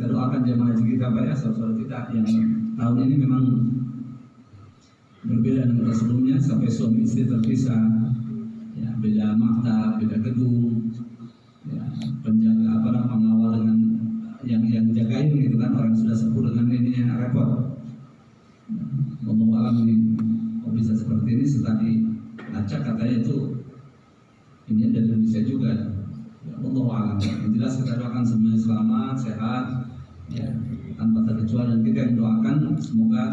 Kita doakan jemaah haji kita Pak ya, saudara kita yang tahun ini memang berbeda dengan tahun sebelumnya, sampai suami istri terpisah, ya, beda maktab, beda gedung, ya, penjaga pengawal dengan yang jagain gitu kan, orang sudah sepuh dengan ini yang repot. Ngomong alam ini kok bisa seperti ini, setelah dilacak katanya itu ini dari Indonesia juga. Ya Allah alam. Yang jelas kita doakan semuanya selamat, sehat, ya, tanpa terkecuali, dan kita yang doakan semoga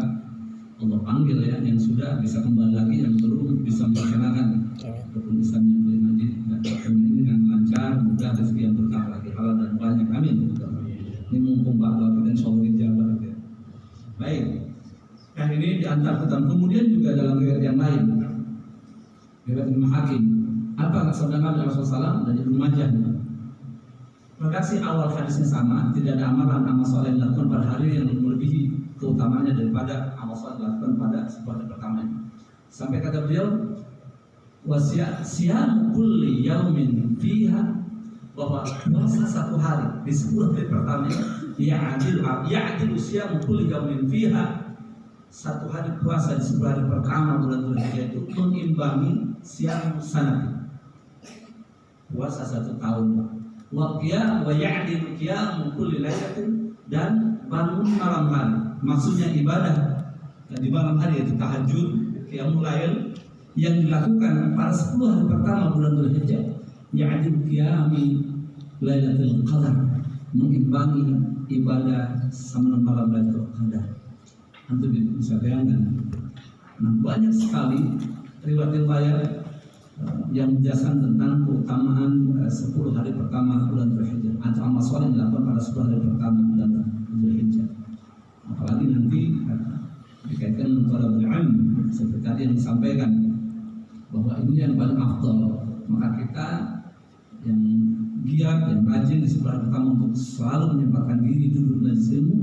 Allah panggil ya yang sudah bisa kembali lagi, yang belum bisa melaksanakan rukun Islam yang belum haji, dan ini dengan lancar, mudah, rezeki yang berkah lagi, halal dan banyak. Amin. Ini mumpung Pak doa kita insyaallah dijabah ya. Baik. Nah ini diantar ketam. Kemudian juga dalam riwayat yang lain, riwayat Imam Hakim, apa sabda Nabi Rasulullah SAW dan Ibnu Majah. Redaksi awal hadisnya sama, tidak ada amalan amal soleh yang dilakukan pada hari yang melebihi keutamanya daripada amal soleh dilakukan pada sebuah hari pertama. Sampai kata beliau, wasiat kulli yaumin fiha, bahwa puasa satu hari di 10 hari pertama ya'adil siyam kulli yaumin fiha, satu hari puasa di 10 hari pertama bulan Dzulhijjah itu mengimbangi siyam sanad, puasa 1 tahun. Wa ya'dil qiyam kulli lailatin, dan bangun malam hari, maksudnya ibadah di malam hari yaitu tahajud, qiyamul lail yang dilakukan pada 10 hari pertama bulan Dzulhijjah, ya'dil qiyami lailatul qadar, mengimbangi ibadah sama malam Lailatul Qadar. Antum bisa bayangkan. Nah, banyak sekali riwayat-riwayat yang menjelaskan tentang keutamaan 10 hari pertama bulan Dzulhijjah atau amal saleh yang dilakukan pada 10 hari pertama bulan Dzulhijjah. Apalagi nanti dikaitkan dengan thalabul ilm, seperti tadi yang disampaikan bahwa ini yang paling afdal. Maka kita yang giat, yang rajin di 10 hari pertama untuk selalu menyempatkan diri duduk majelis ilmu,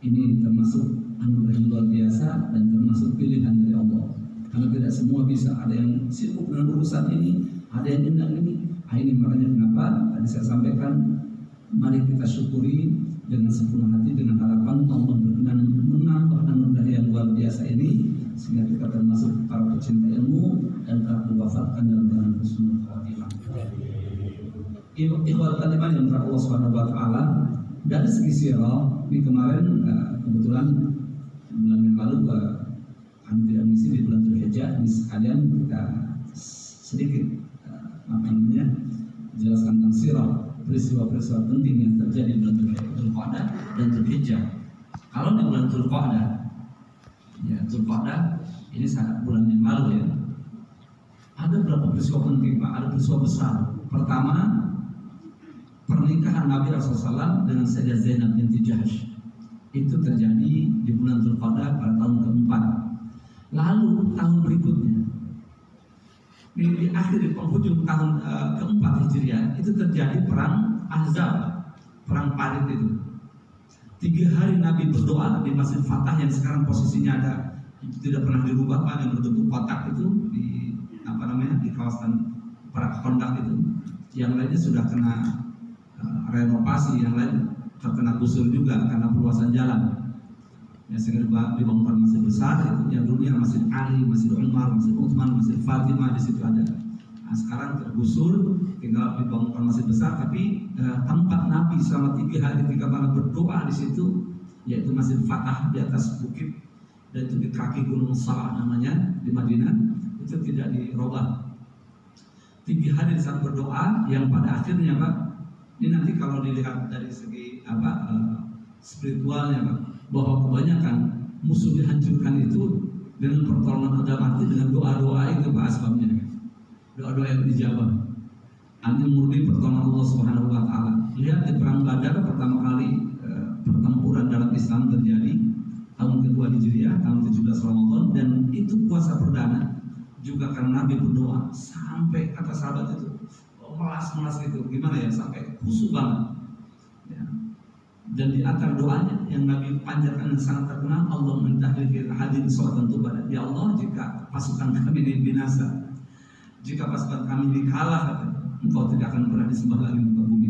ini termasuk anugerah yang luar biasa dan termasuk pilihan dari Allah. Karena tidak semua bisa, ada yang sibuk dengan urusan ini, ada yang dengan ini. Ini makanya kenapa tadi saya sampaikan, mari kita syukuri dengan sepenuh hati, dengan harapan Allah berkenan menambah anugerah yang luar biasa ini, sehingga kita termasuk para pecinta ilmu dan telah diwafatkan dalam keadaan husnul khatimah. Ikhwat kalimat yang Allah Subhanahu wa taala, dari segi sirah di kemarin kebetulan bulan yang lalu kami tidak mengisi di bulan Dzulhijjah, ini sekalian kita sedikit jelaskan tentang sirah, peristiwa-peristiwa penting yang terjadi di bulan Dzulqa'dah dan Dzulhijjah. Kalau di bulan Dzulqa'dah, ya Dzulqa'dah ini sangat bulan yang lalu ya, ada beberapa peristiwa penting Pak, ada peristiwa besar. Pertama, pernikahan Nabi Rasulullah SAW dengan Sayyidah Zainab binti Jahsh itu terjadi di bulan Dzulqa'dah pada tahun keempat. Lalu tahun berikutnya, di akhir di penghujung tahun keempat Hijriah itu terjadi perang Ahzab, perang Parit itu. 3 hari Nabi berdoa di Masjid Fatah yang sekarang posisinya ada, tidak pernah dirubah Pak, yang berbentuk kotak itu di di kawasan para kondak itu. Yang lainnya sudah kena renovasi, yang lain terkena gusur juga karena perluasan jalan. Ya, sehingga dibangunkan masjid besar itu, yang dulunya Masjid Ali, Masjid Umar, Masjid Utsman, Masjid Fatimah di situ ada. Nah, sekarang tergusur, tinggal dibangunkan masjid besar, tapi tempat Nabi selama 3 hari 3 malam berdoa di situ, yaitu Masjid Fatah di atas bukit, dan itu di kaki Gunung Salah namanya di Madinah, itu tidak dirubah. 3 hari di sana berdoa, yang pada akhirnya Pak, ini nanti kalau dilihat dari segi spiritualnya Pak, bahwa kebanyakan musuh dihancurkan itu dengan pertolongan agama, dengan doa-doa itu Pak asbabnya, doa-doa yang dijabah. Artinya murni pertolongan Allah Subhanahu wa taala. Lihat di perang Badar pertama kali pertempuran dalam Islam terjadi tahun kedua Hijriah, tahun 17 Ramadan, dan itu puasa perdana juga karena Nabi berdoa sampai kata sahabat itu melas-melas gitu, gimana ya, sampai khusyuk banget. Ya. Dan di antara doanya yang Nabi panjatkan yang sangat terkenal, Allah mentahdir hadin salatan tubadat. Ya Allah, jika pasukan kami ini binasa, jika pasukan kami ini kalah, Engkau tidak akan pernah disembah lagi di muka bumi.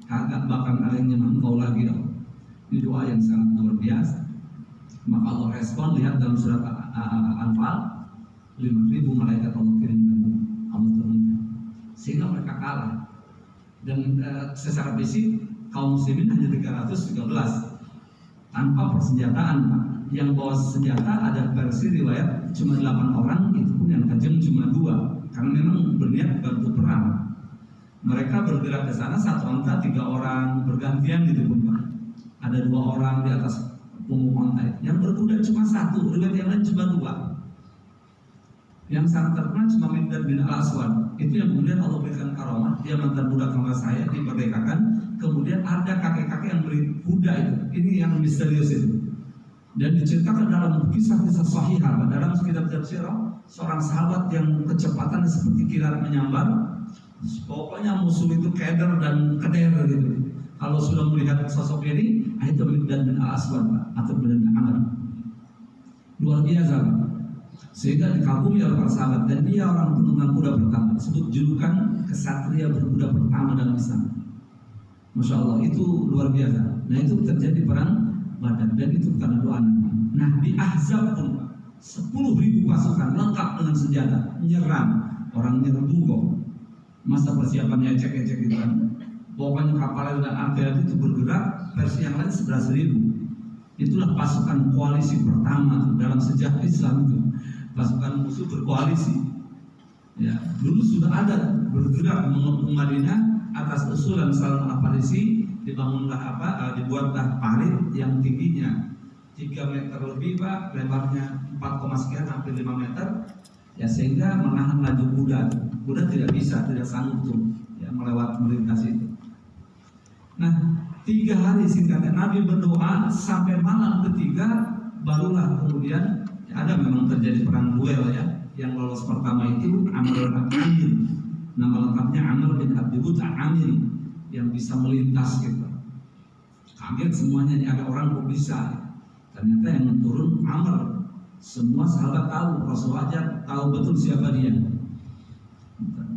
kagak bakal ada yang nyembah engkau lagi ya Allah. Ini doa yang sangat luar biasa. Maka Allah respon, lihat dalam surat Al-Anfal, 5.000 malaikat Allah kirimkan, Allah turunkan, sehingga mereka kalah. Dan secara fisik kaum muslimin hanya 313 tanpa persenjataan, Pak. Yang bawa senjata ada versi riwayat cuma 8 orang, itu pun yang tajam cuma 2, karena memang berniat bantu perang. Mereka bergerak ke sana, satu angka 3 orang bergantian gitu pun, Pak. Ada 2 orang di atas punggung onta. Yang berkuda cuma 1, riwayat yang lain cuma 2. Yang sangat terkenal cuma Miqdad bin Al-Aswad. Itu yang kemudian Allah berikan karamah, dia mantan budak kembar saya, diperdekakan. Kemudian ada kakek-kakek yang beri kuda itu. Ini yang misterius itu. Dan diceritakan dalam kisah-kisah sahih, dalam kitab tafsir, seorang sahabat yang kecepatannya seperti kilat menyambar. Pokoknya musuh itu keder dan keder gitu. Kalau sudah melihat sosok ini, itu Miqdad bin Al-Aswad, atau bin Amr. Luar biasa, Pak. Sehingga dikagumi oleh para sahabat, dan dia orang penunggang kuda pertama, disebut julukan kesatria berkuda pertama dalam Islam. Masya Allah, itu luar biasa. Nah, itu terjadi perang Badar, dan itu karena doa Nabi. Nah, di Ahzab pun 10.000 pasukan lengkap dengan senjata menyerang, orang nyerbu kok. Masa persiapannya ecek-ecek gitu kan. Pokoknya kapal dan artileri itu bergerak, versi yang lain 11.000. Itulah pasukan koalisi pertama dalam sejarah Islam itu. Pasukan musuh berkoalisi. Ya, dulu sudah ada bergerak mengepung Madinah atas usulan Salman Al-Farisi, dibangunlah dibuatlah parit yang tingginya 3 meter lebih, Pak, lebarnya 4, sekian hampir 5 meter. Ya, sehingga menahan laju kuda. Kuda tidak bisa, tidak sanggup tuh ya melintasi itu. Nah, 3 hari singkatnya Nabi berdoa sampai malam ketiga, barulah kemudian ada memang terjadi perang duel ya. Yang lolos pertama itu Amr bin Amir, nama lengkapnya Amr bin Abdul Amir, yang bisa melintas gitu. Kaget semuanya, ini ada orang kok bisa. Ternyata yang turun Amr. Semua sahabat tahu, Rasulullah aja tahu betul siapa dia.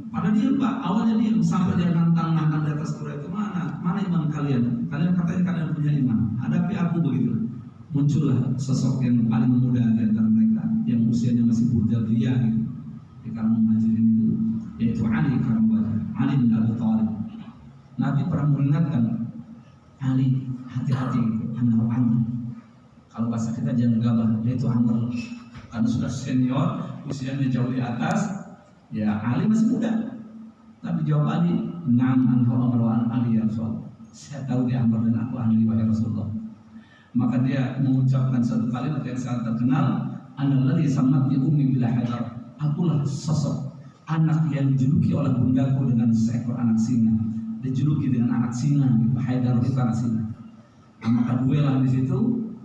Pada dia, Pak, awalnya dia sampai dia nantang di atas kuda itu, mana iman kalian? Kalian katanya kalian punya iman, hadapi aku begitu. Muncullah sosok yang paling muda di antara mereka, yang usianya masih muda belia gitu, di kalangan muhajirin itu, yaitu Ali bin Abi Thalib. Nabi pernah mengingatkan Ali, hati-hati, Amr. Kalau bahasa kita jangan gabah, yaitu Amr, karena sudah senior, usianya jauh di atas. Ya, Ali masih muda. Tapi jawab Ali, "Na'am anhu Amr wa Ali ya Rasulullah." Saya tahu dia Amr dan aku ahli wahai Rasulullah. Maka dia mengucapkan satu kalimat yang sangat terkenal, "Analladzi sammat bi ummi bila hadar." Akulah sosok anak yang dijuluki oleh bundaku dengan seekor anak singa. Dijuluki dengan anak singa, Haidar itu anak singa. Maka duelan di situ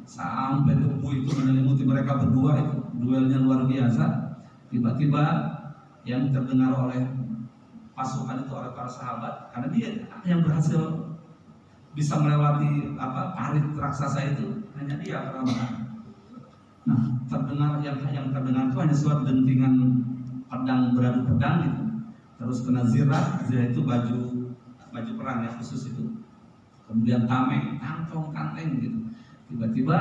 sampai debu itu menyelimuti mereka berdua, itu duelnya luar biasa. Tiba-tiba yang terdengar oleh pasukan itu, oleh para sahabat, karena dia yang berhasil bisa melewati parit raksasa itu, hanya dia pertama. Nah, terdengar yang terdengar itu hanya suara dentingan pedang beradu pedang gitu. Terus kena zirah itu baju perang ya khusus itu. Kemudian tameng, kantong gitu. Tiba-tiba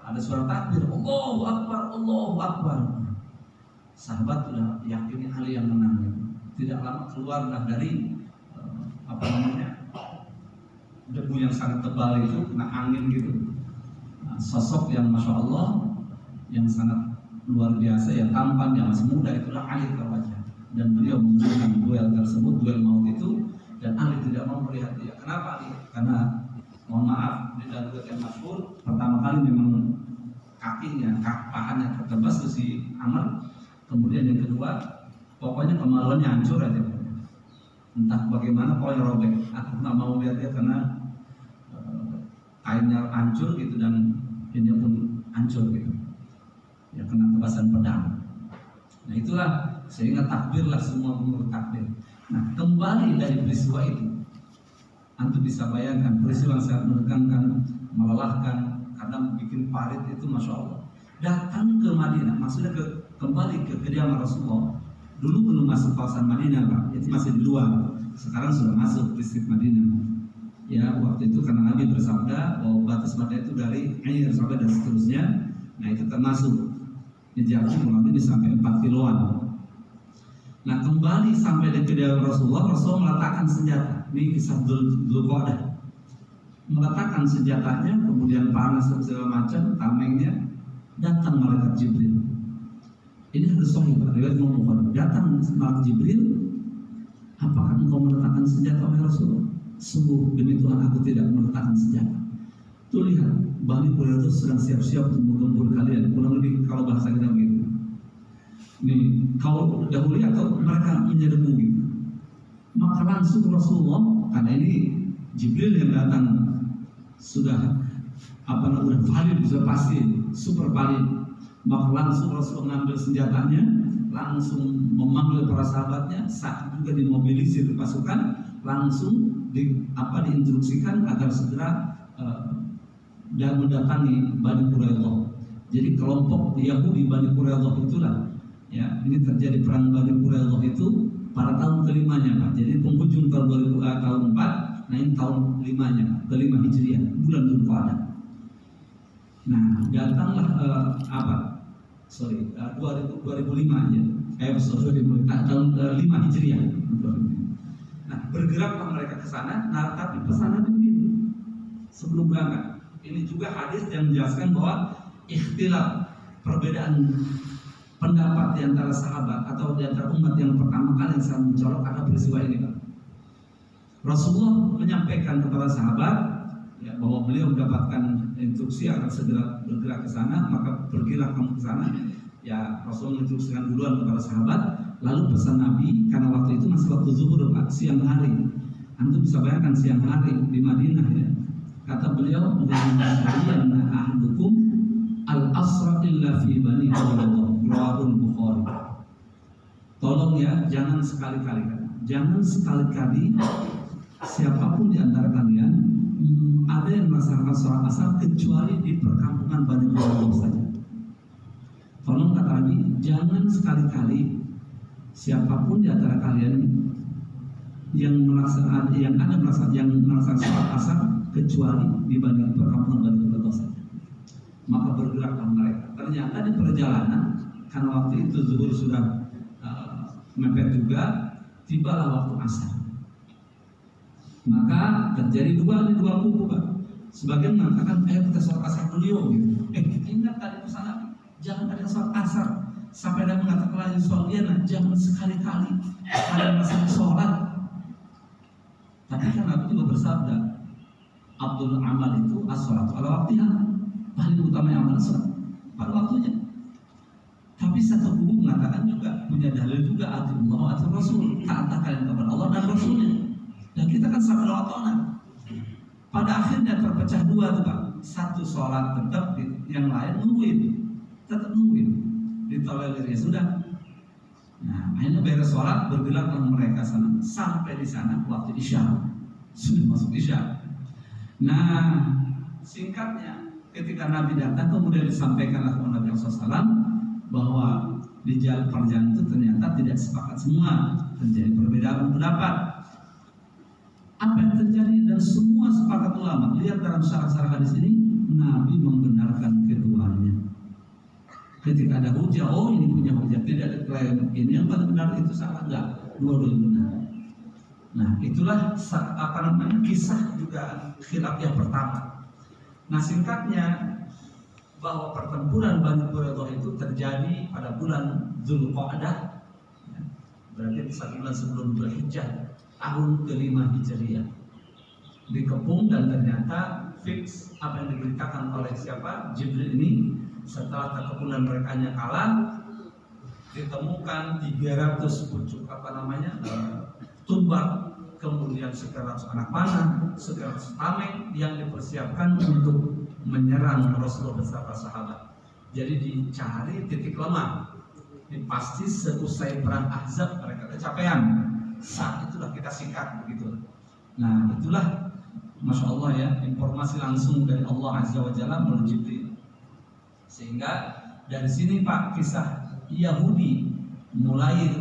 ada suara takbir, Allahu Akbar, Allahu Akbar. Sahabat sudah yakini Ali yang menang. Tidak lama keluarlah dari debu yang sangat tebal itu, kena angin gitu. Nah, sosok yang masya Allah, yang sangat luar biasa, yang tampan, yang masih muda, itulah Ali wajah. Dan beliau memenangkan duel tersebut, duel maut itu, dan Ali tidak mau melihat dia. Kenapa Ali? Karena mohon maaf, di dalam riwayat yang masyhur, pertama kali memang kakinya, pahanya tertebas ke si Amr. Kemudian yang kedua, pokoknya kemaluannya hancur aja. Entah bagaimana, pokoknya robek. Aku nggak mau lihat dia karena kainnya hancur gitu, dan ini pun hancur gitu. Ya, kena tebasan pedang. Nah itulah, sehingga takbirlah semua pengurus takbir. Nah, kembali dari peristiwa itu, antum bisa bayangkan peristiwa yang sangat menegangkan, melelahkan, karena bikin parit itu masya Allah. Datang ke Madinah, maksudnya kembali ke kediaman Rasulullah. Dulu belum masuk kawasan Madinah, Pak. Itu masih di luar. Sekarang sudah masuk distrik Madinah. Ya, waktu itu karena Nabi bersabda bahwa batas mata itu dari air sampai dan seterusnya. Nah, itu termasuk jaraknya kurang lebih sampai 4 kiloan. Nah, kembali sampai di kediaman Rasulullah meletakkan senjata. Ini kisah Dzulqa'dah. Meletakkan senjatanya, kemudian panas dan segala macam, tamengnya, datang malaikat Jibril. Ini harus sahih, riwayat Imam Bukhari. Datang malaikat Jibril, apakah engkau meletakkan senjata wahai Rasulullah? Sungguh demi Tuhan aku tidak meletakkan senjata. Tuh lihat, Bani Quraidah itu sedang siap-siap untuk menggempur kalian. Kurang lebih kalau bahasa kita begitu. Nih, kalau dahulu atau mereka menyerbu gitu. Maka langsung Rasulullah, karena ini Jibril yang datang sudah udah valid, sudah pasti super valid. Maka langsung Rasulullah mengambil senjatanya, langsung memanggil para sahabatnya, saat juga dimobilisir pasukan, langsung diinstruksikan agar segera dan mendatangi Bani Quraidah. Jadi kelompok Yahudi Bani Quraidah itulah, ya, ini terjadi perang Bani Quraidah itu pada tahun kelimanya, Pak. Jadi penghujung tahun 2004, nah ini tahun kelima Hijriah, bulan Dzulqa'dah. Nah, datanglah 2005 ya, tahun 5 Hijriah. Nah, bergeraklah mereka ke sana. Nah, tapi pesannya begini sebelum berangkat. Ini juga hadis yang menjelaskan bahwa ikhtilaf, perbedaan pendapat di antara sahabat atau di antara umat yang pertama kali yang sangat mencolok karena peristiwa ini, Pak. Rasulullah menyampaikan kepada sahabat ya, bahwa beliau mendapatkan instruksi agar segera bergerak ke sana, maka pergilah kamu ke sana. Ya, Rasul menginstruksikan duluan kepada sahabat. Lalu pesan Nabi, karena waktu itu masih waktu zuhur, Pak, siang hari. Antum bisa bayangkan siang hari di Madinah ya. Kata beliau, "Jangan ahdukum al-asra illa fi bani Quraidah." Rawahul Bukhari. Tolong ya, jangan sekali-kali siapapun di antara kalian ada yang melaksanakan sholat asar kecuali di perkampungan Bani Quraidah saja. Tolong kata Nabi, jangan sekali-kali siapapun di antara kalian yang melaksanakan sholat asar kecuali di perkampungan Bani Quraidah saja. Maka bergeraklah mereka. Ternyata di perjalanan, karena waktu itu zuhur sudah mepet juga, tibalah waktu asar. Maka terjadi dua kubu, Pak. Sebagian mengatakan, ayo kita sholat asar dulu gitu. Ingat tadi pesan Nabi, jangan ada sholat asar. Sampai ada mengatakan lagi sholatnya, jangan sekali-kali ada masalah sholat. Tapi kan Nabi juga bersabda, Abdul amal itu as-sholatu ala waktiha. Paling utama yang amal sholat pada waktunya. Tapi satu kubu mengatakan juga, punya dalil juga, Allah atau Rasul, taat kalian kepada Allah dan Rasulnya. Dan kita kan sama Allah. Pada akhirnya terpecah dua tuh, Pak. Satu sholat tetap, yang lain nungguin, tetap nungguin. Ditolerir ya sudah. Nah, akhirnya beres sholat, bergeraklah mereka sana. Sampai di sana waktu isya, sudah masuk isya. Nah, singkatnya, ketika Nabi datang, kemudian disampaikanlah kepada Nabi SAW bahwa di jalan perjalanan itu ternyata tidak sepakat semua, terjadi perbedaan pendapat. Apa yang terjadi dan semua sepakat ulama. Lihat dalam syarah-syarah hadis ini, Nabi membenarkan keduanya. Ketika ada hujah, oh ini punya hujah, tidak ada klaim ini yang benar itu salah, enggak, dua-duanya benar. Nah, itulah kisah juga khilaf yang pertama. Nah, singkatnya bahwa pertempuran Bani Quraidah itu terjadi pada bulan Dzulqa'dah, berarti 1 bulan sebelum Dzulhijjah, tahun kelima Hijriah. Dikepung dan ternyata fix apa yang diberitakan oleh siapa? Jibril ini. Setelah kekepungan mereka kalah, ditemukan 300 pucuk tumbak, kemudian 100 anak panah, 100 tameng yang dipersiapkan untuk menyerang Rasulullah beserta sahabat. Jadi dicari titik lemah. Pasti seusai perang Ahzab mereka kecapean. Saat itulah kita sikat begitu. Nah, itulah Masya Allah ya, informasi langsung dari Allah Azza wa Jalla melalui Jibril. Sehingga dari sini Pak, kisah Yahudi mulai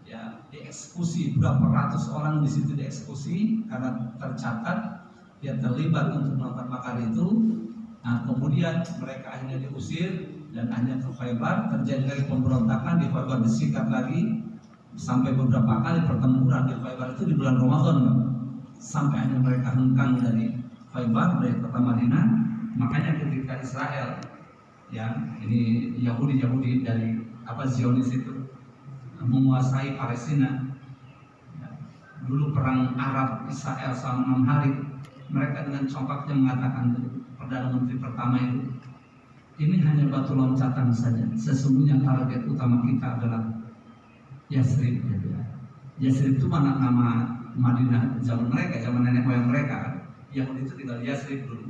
ya dieksekusi, berapa ratus orang di situ dieksekusi karena tercatat dia terlibat untuk melakukan makar itu. Nah, kemudian mereka akhirnya diusir dan akhirnya ke Khaybar, terjadi lagi pemberontakan di Khaybar, disikat lagi sampai beberapa kali pertempuran di Khaybar itu di bulan Ramadan, sampai akhirnya mereka hengkang dari Khaybar, dari kota Madinah. Makanya ketika Israel, ya ini Yahudi dari Zionis itu menguasai Palestina, ya, dulu perang Arab Israel selama 6 hari, mereka dengan congkaknya mengatakan, Perdana Menteri pertama itu, ini hanya batu loncatan saja, sesungguhnya target utama kita adalah Yasrib. Yasrib itu mana nama Madinah zaman mereka, zaman nenek moyang mereka. Yahudi itu tinggal di Yasrib dulu.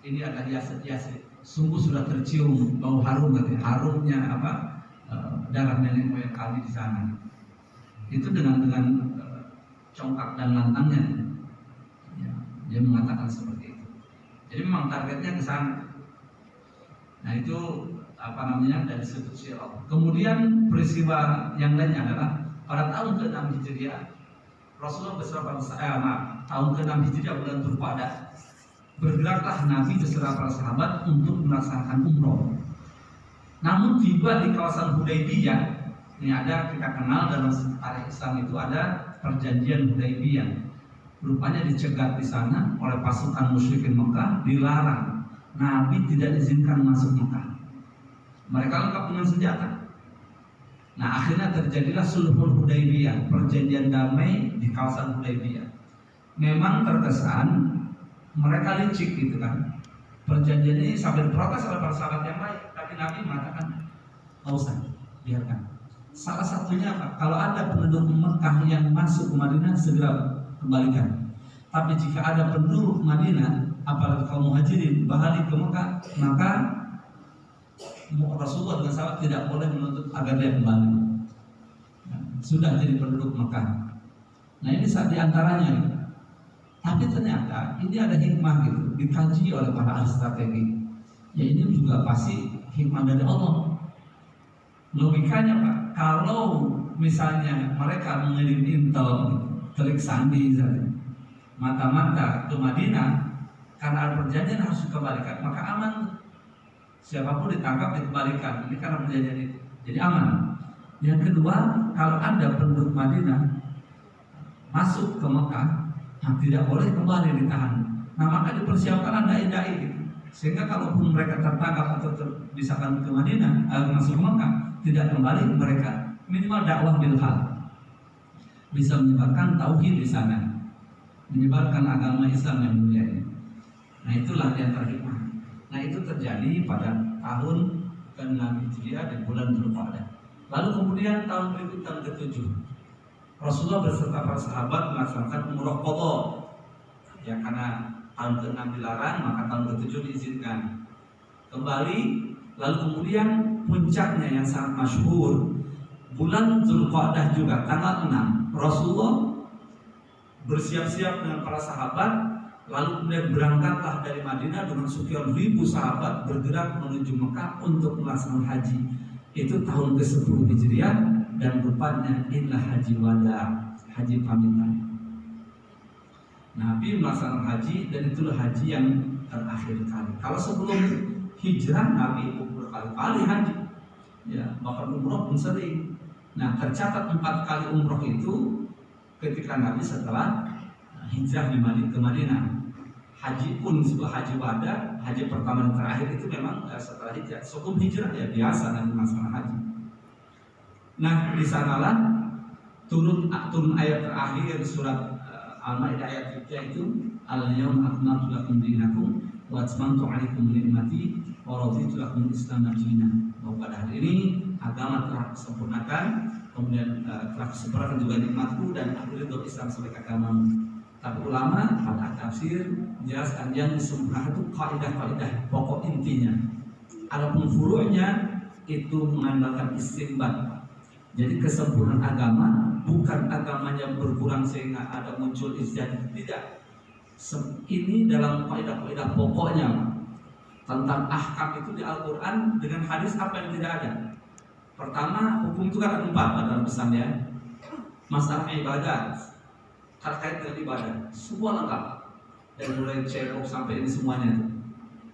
Ini adalah Yasrib. Sungguh sudah tercium bau harum, harumnya darah nenek moyang kami di sana. Itu dengan congkak dan lantangnya, ya, dia mengatakan seperti itu. Jadi memang targetnya ke sana. Nah itu dari sudut syiar. Kemudian peristiwa yang lainnya adalah pada tahun ke-6 Hijriah, Rasulullah beserta tahun ke-6 Hijriah bulan Dzulqa'dah, bergeraklah Nabi beserta para sahabat untuk melaksanakan umroh. Namun tiba di kawasan Hudaybiyah, ini ada, kita kenal dalam tarikh Islam itu ada perjanjian Hudaybiyah. Rupanya dicegat di sana oleh pasukan musyrikin Mekah, dilarang. Nabi tidak diizinkan masuk Mekah. Mereka lengkap dengan senjata. Nah, akhirnya terjadilah Sulhul Hudaybiyah, perjanjian damai di kawasan Hudaybiyah. Memang terkesan mereka licik gitu kan. Perjanjian ini sampai diprotes oleh para sahabat yang lain, tapi Nabi mengatakan, "Nggak usah, biarkan." Salah satunya apa? Kalau ada penduduk Mekah yang masuk ke Madinah, segera kembalikan. Tapi jika ada penduduk Madinah, apalagi kaum muhajirin, balik ke Mekah, maka Rasulullah dengan sahabat tidak boleh menuntut agar dia kembali. Sudah jadi penduduk Mekah. Nah ini saat diantaranya. Tapi ternyata ini ada hikmah gitu, dikaji oleh para ahli strategi. Ya ini juga pasti hikmah dari Allah. Logikanya Pak, kalau misalnya mereka mengirim intel, telik sandi misalnya, mata-mata ke Madinah, karena ada perjanjian harus dikembalikan, maka aman. Siapapun ditangkap dikembalikan, ini karena perjanjian itu, jadi aman. Yang kedua, kalau ada penduduk Madinah masuk ke Mekah, tidak boleh kembali ditahan. Nah maka dipersiapkan dai-dai gitu. Sehingga kalaupun mereka tertangkap atau misalkan ke Madinah, masuk ke Mekah, tidak kembali, mereka minimal dakwah bil hal, bisa menyebarkan tauhid di sana, menyebarkan agama Islam yang mulia ini. Nah itulah yang terhikmah. Nah itu terjadi pada tahun ke-6 Hijriah di bulan Dzulqa'dah. Lalu kemudian tahun berikut, tahun ke-7, Rasulullah beserta para sahabat melaksanakan umroh qadha. Ya karena tahun ke-6 dilarang, maka tahun ke-7 diizinkan kembali. Lalu kemudian puncaknya yang sangat masyhur, bulan Dzulqa'dah juga tanggal 6, Rasulullah bersiap-siap dengan para sahabat. Lalu kemudian berangkatlah dari Madinah dengan sekian ribu sahabat bergerak menuju Mekah untuk melaksanakan haji. Itu tahun ke-10 Hijriah dan rupanya inilah haji wada, haji pamitan. Nabi melaksanakan haji dan itulah haji yang terakhir kali. Kalau sebelum hijrah Nabi berkali-kali haji, ya bahkan umroh pun sering. Nah tercatat 4 kali umroh itu ketika Nabi setelah hijrah ke Madinah. Haji pun sebuah haji wada, haji pertama dan terakhir itu memang setelah hijrah. Sebelum hijrah ya biasa dan melaksanakan haji. Nah di sanalah turun ayat terakhir surat Al-Maidah ayat 3 itu, Al-yawma akmaltu lakum dinakum wa atmamtu 'alaikum ni'mati wa raditu lakum al-Islam dinan. Bahwa pada hari ini agama telah disempurnakan, kemudian telah disempurnakan juga nikmatku dan aku ridho Islam sebagai agamamu. Tapi ulama pada tafsir menjelaskan yang disempurnakan itu kaidah-kaidah pokok intinya. Adapun furu'nya itu mengandalkan istinbat. Jadi kesempurnaan agama bukan agamanya berkurang sehingga ada muncul ijtihad, tidak. Ini dalam kaidah-kaidah pokoknya tentang ahkam itu di Al-Quran dengan hadis apa yang tidak ada. Pertama, hukum itu kan ada 4 dalam pesannya. Masalah ibadah terkait dengan ibadah, semua lengkap. dari mulai cebok sampai ini semuanya itu.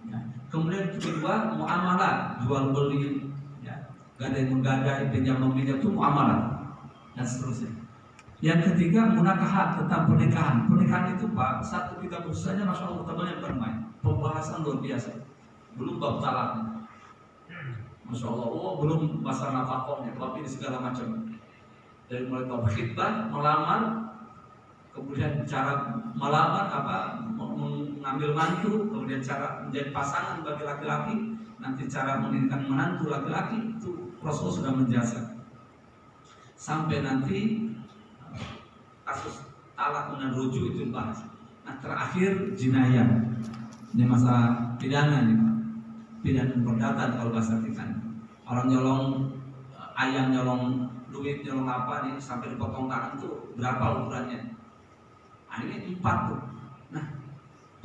Ya. Kemudian kedua muamalah, jual beli, ya. Gadai menggadai, pinjam meminjam itu muamalah dan seterusnya. Yang ketiga munakahat, tentang pernikahan. Pernikahan itu Pak, satu kita saja masya Allah temannya bukan main. Pembahasan luar biasa. Belum bab talaknya. Masya Allah, belum masalah nafkahnya, tapi ini segala macam. Dari mulai bab khitbah, melamar, kemudian cara melamar mengambil mantu, kemudian cara menjadi pasangan bagi laki-laki, nanti cara meninggikan menantu laki-laki, itu Rasul sudah menjelaskan. Sampai nanti kasus talak dan rujuk itu bahas. Nah terakhir jinayah, ini masalah pidana nih Pak. Pidana perdata kalau bahasa kita. Orang nyolong ayam, nyolong duit, nyolong apa nih sampai dipotong tangan itu berapa ukurannya? Nah, ini 4 tuh. Nah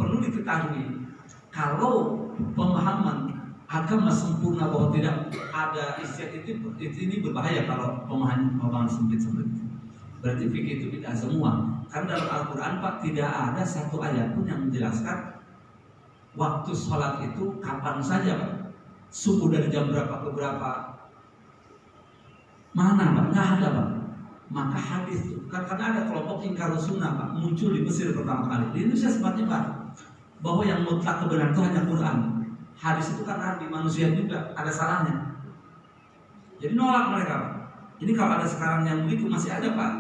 perlu diketahui kalau pemahaman agama sempurna bahwa tidak ada istilah ini berbahaya kalau pemahaman sempit seperti itu. Berarti fikih itu tidak semua. Karena dalam Al-Quran Pak tidak ada satu ayat pun yang menjelaskan waktu sholat itu kapan saja Pak. Subuh dari jam berapa ke berapa. Mana Pak? Nggak ada Pak. Maka hadis itu karena ada kelompok ingkar sunnah Pak muncul di Mesir pertama kali. Di Indonesia sempatnya Pak bahwa yang mutlak kebenaran itu hanya Quran. Hadis itu kan di manusia juga ada salahnya. Jadi nolak mereka Pak. Ini kalau ada sekarang yang begitu masih ada Pak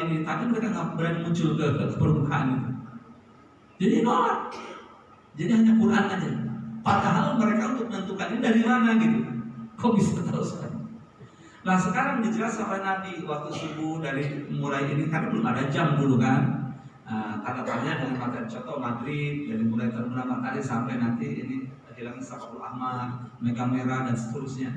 ini, tapi mereka nggak berani muncul ke permukaan itu. Jadi nolak. Jadi hanya Quran aja. Padahal mereka untuk menentukan ini dari mana gitu. Kok bisa tahu sekarang? Nah sekarang dijelaskan oleh Nabi waktu subuh dari mulai ini kan belum ada jam dulu kan. Tanda-tandanya dengan materi contoh maghrib dari mulai terbenam matahari sampai nanti ini hilang Saful Ahmad, mega merah dan seterusnya.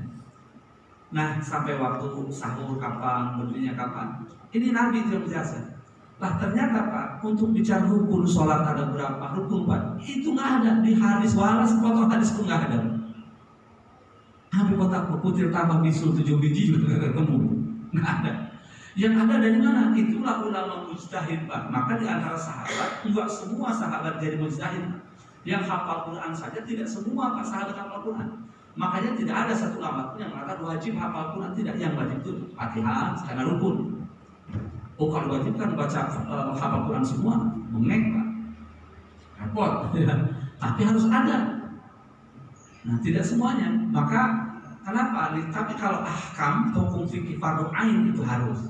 Nah sampai waktu sahur kapan, berdirinya kapan. Ini Nabi yang menjelaskan. Lah ternyata Pak, untuk bicara rukun sholat ada berapa rukun Pak? Itu nggak ada di hadis waras, potong hadis pun nggak ada. Habis kotak putih tambah bisul 7 biji juga nggak ketemu, nggak ada. Yang ada dari mana? Itulah ulama mujtahid Pak. Maka di antara sahabat, enggak semua sahabat jadi mujtahid. Yang hafal Quran saja tidak semua Pak sahabat hafal Quran. Makanya tidak ada satu ulama pun yang mengatakan wajib hafal Quran, tidak. Yang wajib itu Fatihah secara rukun. Oh kalau wajib kan baca hafal Quran semua, mengek Pak, repot. Tapi harus ada. Nah tidak semuanya. Maka kenapa? Tapi kalau ahkam hukum fikih fardu ain itu harus.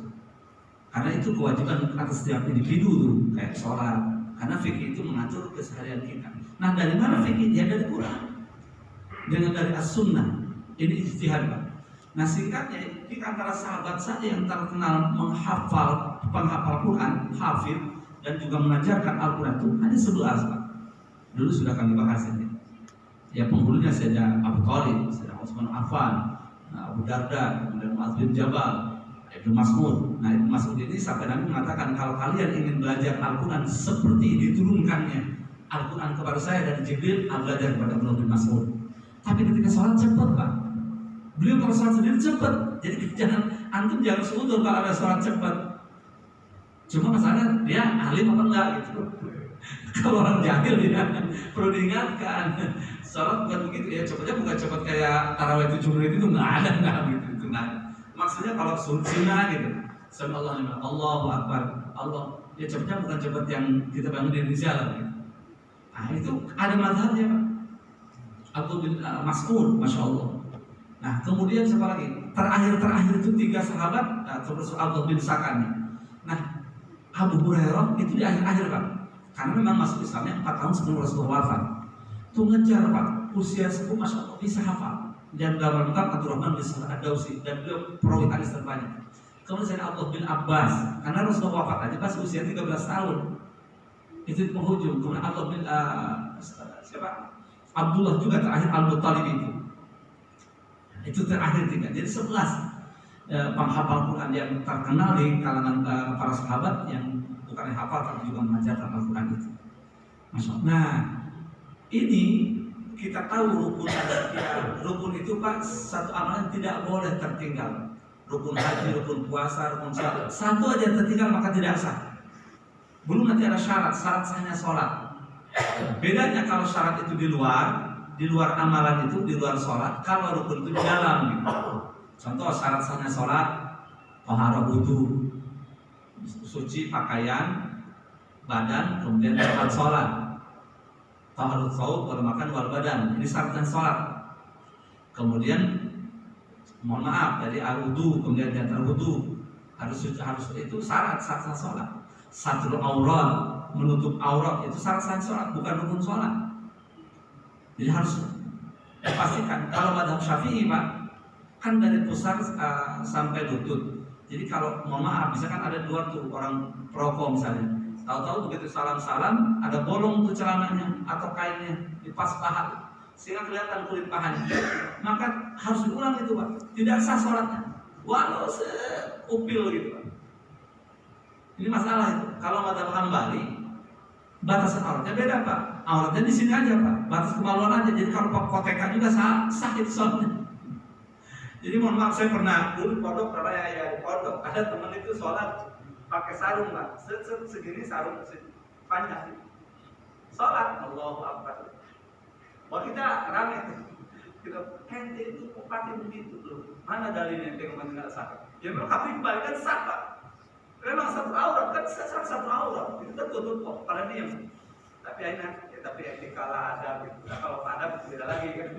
Karena itu kewajiban atas setiap individu tuh, kayak sholat. Karena fikih itu mengatur keseharian kita. Nah dari mana fikih? Ya dari Quran. Dengan dari as-sunnah. Ini ijtihad Pak. Nah singkatnya, di antara sahabat saja yang terkenal menghafal, penghafal Quran, hafid, dan juga mengajarkan Al-Quran itu hanya 11 Pak. Dulu sudah kami bahas ini. Ya penghulunya Sayyidina Abu Thalib, Sayyidina Utsman Affan, Abu Darda, kemudian Mu'adz bin Jabal, Ibnu Mas'ud. Nah Ibnu Mas'ud ini sampai Nabi mengatakan kalau kalian ingin belajar Al-Quran seperti diturunkannya Al-Quran kepada saya dari Jibril, belajar kepada Ibnu Mas'ud. Tapi ketika sholat cepat Pak. Beliau kalau sholat sendiri cepat. Jadi antum jangan seutuh kalau ada sholat cepat. Cuma masalahnya dia alim apa enggak gitu. Kalau orang jahil dia perlu diingatkan. Sholat bukan begitu ya. Cepatnya bukan cepat kayak tarawih 7 menit itu nggak ada gitu. Nah, maksudnya kalau sunnah gitu. Allahu Akbar. Allah. Ya cepatnya bukan cepat yang kita bangun di Indonesia lah. Gitu. Nah itu ada mazhabnya Pak. Abdul bin Mas'ud, masya Allah. Nah kemudian siapa lagi? Terakhir itu 3 sahabat, termasuk Abdul bin Sakan. Nah Abu Hurairah itu di akhir Pak. Karena memang masuk Islamnya 4 tahun sebelum Rasulullah wafat. Itu ngejar Pak, usia sepuh masya Allah bisa hafal. Dan dalam lengkap Abdurrahman bin Sa'ad Ad-Dausi dan beliau perawi hadis terbanyak. Kemudian Abdul bin Abbas, karena Rasulullah wafat aja pas usia 13 tahun. Itu di penghujung. Kemudian Abdul bin siapa? Abdullah juga terakhir Al-Muttalib itu terakhir 3. Jadi 11 penghafal Quran yang terkenal di kalangan para sahabat yang bukan hafal tapi juga mengajarkan Al-Quran itu. Masya Allah. Nah ini kita tahu rukun rukun itu Pak satu amalan tidak boleh tertinggal. Rukun haji, rukun puasa, rukun sholat. Satu aja tertinggal maka tidak sah. Belum nanti ada syarat sahnya sholat. Bedanya kalau syarat itu di luar amalan itu, di luar sholat. Kalau rukun itu di dalam gitu. Contoh syarat sahnya sholat, taharah wudu, suci pakaian, badan, kemudian tempat sholat. Taharut saub, wal makan, wal badan. Ini syaratnya sholat. Kemudian mohon maaf dari al-wudu, kemudian di antara wudu harus itu syarat sholat. Satrul aurat, menutup aurat itu syarat sholat, bukan rukun sholat. Jadi harus dipastikan. Kalau madhab Syafi'i Pak, kan dari pusar sampai lutut. Jadi kalau mohon maaf, misalkan ada dua tuh orang perokok misalnya, tahu-tahu begitu salam ada bolong tuh celananya atau kainnya di pas paha, sehingga kelihatan kulit pahanya, maka harus diulang itu Pak. Tidak sah sholatnya, walau seupil gitu Pak. Ini masalah itu. Kalau madhab Hambali, batasan auratnya beda Pak. Auratnya di sini aja Pak, batas kemaluan aja. Jadi kalau kotekan juga sah itu sholatnya. Jadi mohon maaf, saya pernah dulu pondok, ya di pondok ada teman itu sholat pakai sarung Pak, segini sarung panjang, sholat Allahu Akbar. Wah kita rame tuh, kita ente itu kok pakai begitu loh, mana dalilnya ente kemana nggak sah? Ya memang kafir balikan sah Pak. Memang satu aurat kan satu aurat itu tertutup kok, pada diam. Tapi kalah ada gitu. Nah, kalau ada beda lagi kan.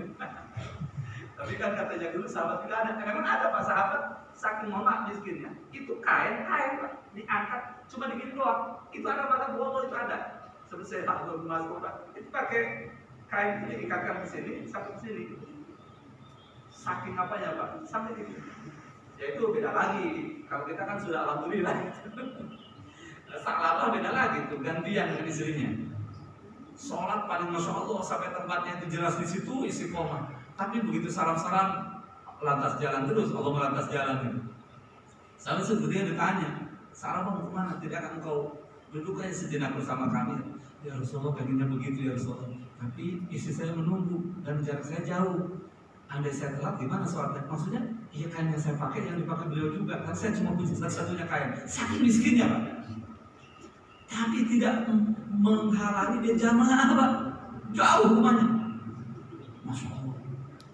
Tapi kan katanya dulu sahabat tidak ada. Memang ada Pak sahabat saking mohon miskinnya, itu kain Pak diangkat cuma digini doang. Itu ada pada bawah itu ada. Seperti saya belum masuk Pak. Itu pakai kain itu diikatkan ke sini sampai ke sini. Saking apanya Pak? Sampai gitu. Ya itu beda lagi. Kalau kita kan sudah alhamdulillah. Saklabah beda lagi tuh, gantian dengan istrinya. Sholat paling masya Allah sampai tempatnya itu jelas di situ istiqomah. Tapi begitu salam-salam lantas jalan terus, Allah melantas jalan itu. Sampai sebetulnya ditanya, salam mau kemana? Tidak akan engkau duduk aja sejenak bersama kami. Ya Rasulullah pengennya begitu ya Rasulullah. Tapi istri saya menunggu dan jarak saya jauh. Andai saya telat gimana sholatnya? Maksudnya, iya kain yang saya pakai yang dipakai beliau juga. Kan saya cuma punya satu-satunya kain. Saking miskinnya Pak. Tapi tidak menghalangi dia jamaah Pak. Jauh rumahnya. Masya Allah.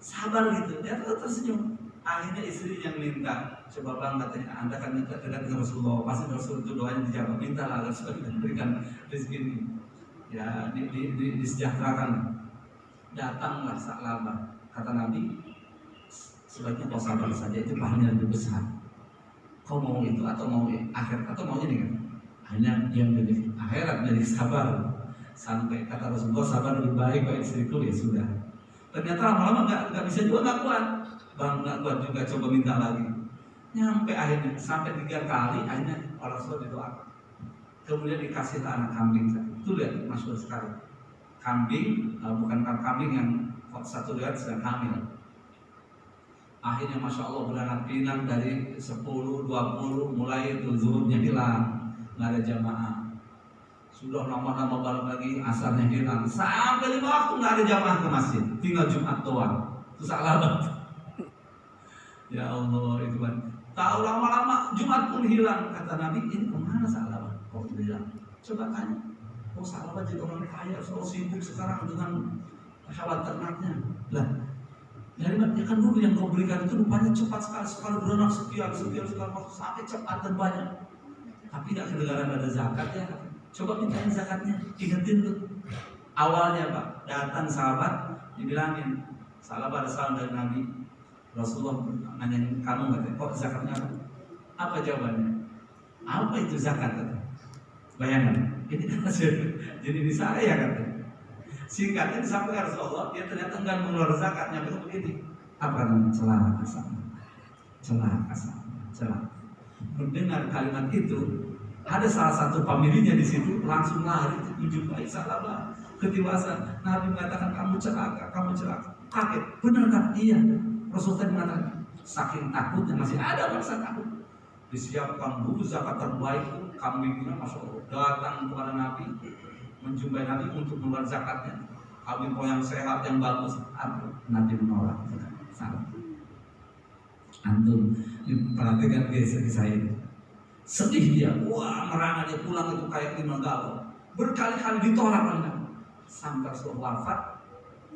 Sabar gitu. Dia tersenyum. Akhirnya istri yang minta, coba Bang katanya, Anda kan minta dekat dengan Rasulullah. Pasti Rasul itu doanya dijawab. Mintalah agar supaya kita berikan rezeki ini. Ya, disejahterakan. Datanglah Saklabah. Kata Nabi, sebaiknya kau sabar saja, itu pahalanya lebih besar. Kau mau itu atau mau akhirat atau mau ini kan? Hanya yang lebih akhirat dari sabar. Sampai kata Rasulullah, sabar lebih baik bagi istriku, ya sudah. Ternyata lama-lama nggak bisa juga, nggak kuat. Bang nggak kuat juga, coba minta lagi. Nyampe akhirnya sampai 3 kali, akhirnya Rasulullah didoakan. Kemudian dikasih anak kambing. Itu lihat masyhur sekali. Kambing, bukan kambing yang satu lihat sedang hamil. Akhirnya masya Allah beranak pinak dari 10, 20 mulai itu zuhurnya hilang, nggak ada jamaah. Sudah lama-lama balik lagi asarnya hilang, sampai 5 waktu nggak ada jamaah ke masjid, tinggal Jumat doang. Itu Saklabah. Ya Allah itu kan. Tahu lama-lama Jumat pun hilang. Kata Nabi, ini kemana Saklabah? Kok hilang? Coba tanya. Oh Saklabah jadi orang kaya, selalu sibuk sekarang dengan hewan ternaknya. Lah, dari ya kan dulu yang kau berikan itu rupanya cepat sekali beranak sekian waktu sampai cepat dan banyak. Tapi tidak kedengaran ada zakat ya. Coba mintain zakatnya, ingetin tuh. Awalnya Pak, datang sahabat, dibilangin, Saklabah ada salam dari Nabi. Rasulullah nanyain kamu katanya, kok zakatnya apa? Apa jawabannya? Apa itu zakat? Bayangkan, ini kan jadi di saya katanya. Singkatnya disampaikan Rasulullah, dia ternyata enggak mengeluarkan zakatnya, begitu begini. Apa namanya? Celah kasar. Mendengar kalimat itu, ada salah satu familinya di situ langsung lari menjumpai Saklabah ketiwasan. Nabi mengatakan kamu celaka. Kaget, benar kan? Iya. Rasulullah mengatakan saking takutnya masih ada rasa takut. Disiapkan buku zakat terbaik, kambingnya masya Allah datang kepada Nabi. Menjumpai Nabi untuk mengeluarkan zakatnya. Kambing yang sehat, yang bagus. Nabi menolak. Salah. Antum perhatikan kisah ini. Sedih dia, wah merana dia pulang itu kayak lima galau. Berkali-kali ditolak oleh Nabi. Sampai Rasulullah wafat,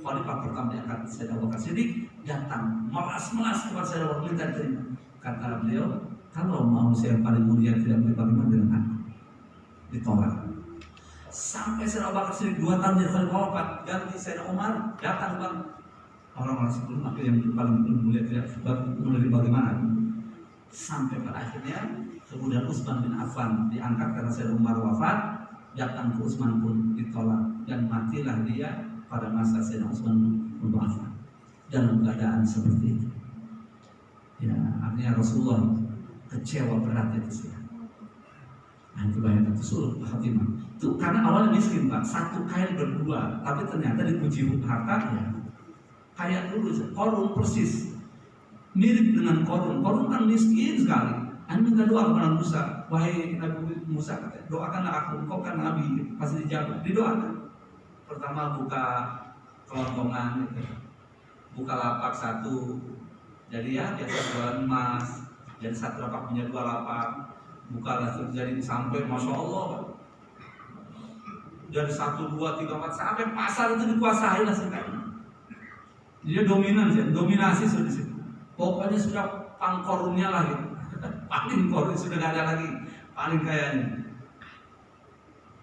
khalifah pertama diangkat Sayyidina Abu Bakar Siddiq datang melas-melas kepada Sayyidina Abu Bakar minta diterima. Kata beliau, kalau manusia yang paling mulia tidak boleh bagaimana dengan aku? Ditolak. Sampai Sayyidina Abu Bakar Siddiq 2 tahun jadi khalifah wafat, ganti Sayyidina Umar, datang bang. Orang-orang sebelum aku yang paling mulia tidak boleh bagaimana? Sampai pada akhirnya kemudian Utsman bin Affan diangkat karena Sayyidina Umar wafat, datang ke Utsman pun ditolak dan matilah dia pada masa Sayyidina Utsman bin Affan dalam keadaan seperti itu. Ya, artinya Rasulullah kecewa berat itu sih. Nah, itu bayangkan Rasul Fatimah. Itu karena awalnya miskin Pak, 1 kain berdua, tapi ternyata dipuji hartanya. Kayak dulu Korun persis mirip dengan Korun. Korun kan miskin sekali. Anda minta doa kepada Musa, wahai Nabi Musa, doakanlah aku, engkau kan Nabi, pasti dijawab. Didoakan. Pertama buka kelontongan, buka lapak 1, jadi ya biasa jualan emas, jadi 1 lapak punya 2 lapak, buka langsung jadi sampai Masya Allah, dari 1, 2, 3, 4 sampai pasar itu dikuasai lah sekarang. Dia dominan, dominasi sudah di situ. Pokoknya sudah pangkorunnya lah gitu. Paling korun sudah gak ada lagi, paling kayanya.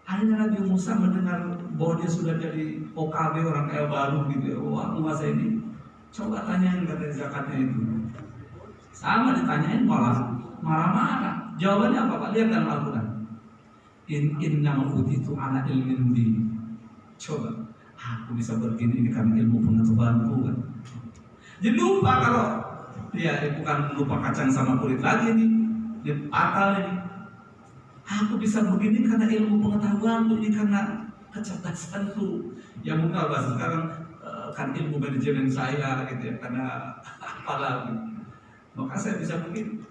Akhirnya Nabi Musa mendengar bahwa dia sudah jadi OKB, orang kaya baru gitu ya. Wah, Musa ini coba tanyain kata zakatnya itu. Sama ditanyain malah marah-marah. Jawabannya apa Pak? Lihat dalam Al-Quran. Inna ma'utitu ala ilmin di. Coba, aku bisa begini ini karena ilmu pengetahuanku kan. Jadi lupa kalau dia bukan lupa kacang sama kulit lagi nih, dia fatal ini. Aku bisa begini karena ilmu pengetahuanku, ini karena kecerdasanku. Ya mungkin bahasa sekarang kan ilmu manajemen saya gitu ya, karena apalah gitu. Maka saya bisa begini.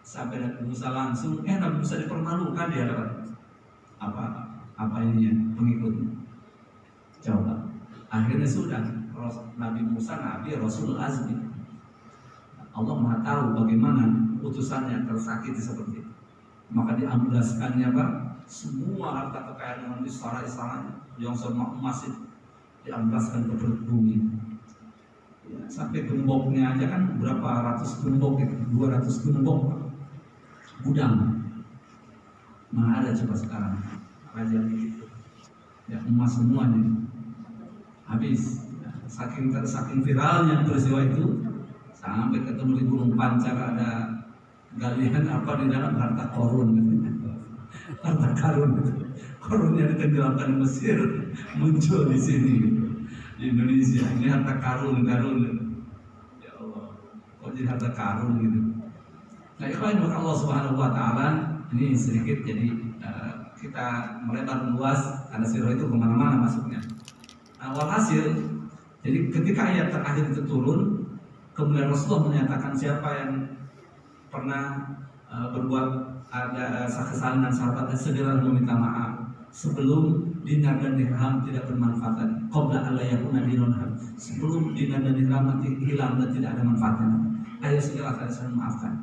Sampai Nabi Musa langsung, Nabi Musa dipermalukan di hadapan apa ininya pengikutnya. Coba, akhirnya sudah Nabi Musa Nabi Rasul Azmi. Allah Maha tahu bagaimana utusannya tersakiti seperti itu. Maka diamblaskannya Pak, semua harta kekayaan Nabi istana yang semua emas itu diamblaskan ke perut bumi. Ya, sampai gemboknya aja kan berapa ratus gembok itu, 200 gembok gudang. Mana ada coba sekarang kerajaan itu? Ya emas semuanya habis. Ya, saking viralnya peristiwa itu. Sampai ketemu di Gunung Pancar ada galian apa di dalam harta korun gitu. Harta karun gitu. Korunnya ditenggelamkan di Mesir, muncul di sini di Indonesia. Ini harta karun gitu. Ya Allah, kok jadi harta karun gitu. Nah, ikhwan Allah Subhanahu wa taala, ini sedikit jadi kita melebar luas karena sirah itu kemana-mana masuknya. Walhasil, jadi ketika ayat terakhir itu turun, kemudian Rasulullah menyatakan siapa yang pernah berbuat ada kesalahan sahabatnya segera meminta maaf sebelum dinar dan dirham tidak bermanfaat. Qabla alla yakuna dinun, sebelum dinar dan dirham nanti hilang dan tidak ada manfaatnya. Ayo segera kalian maafkan.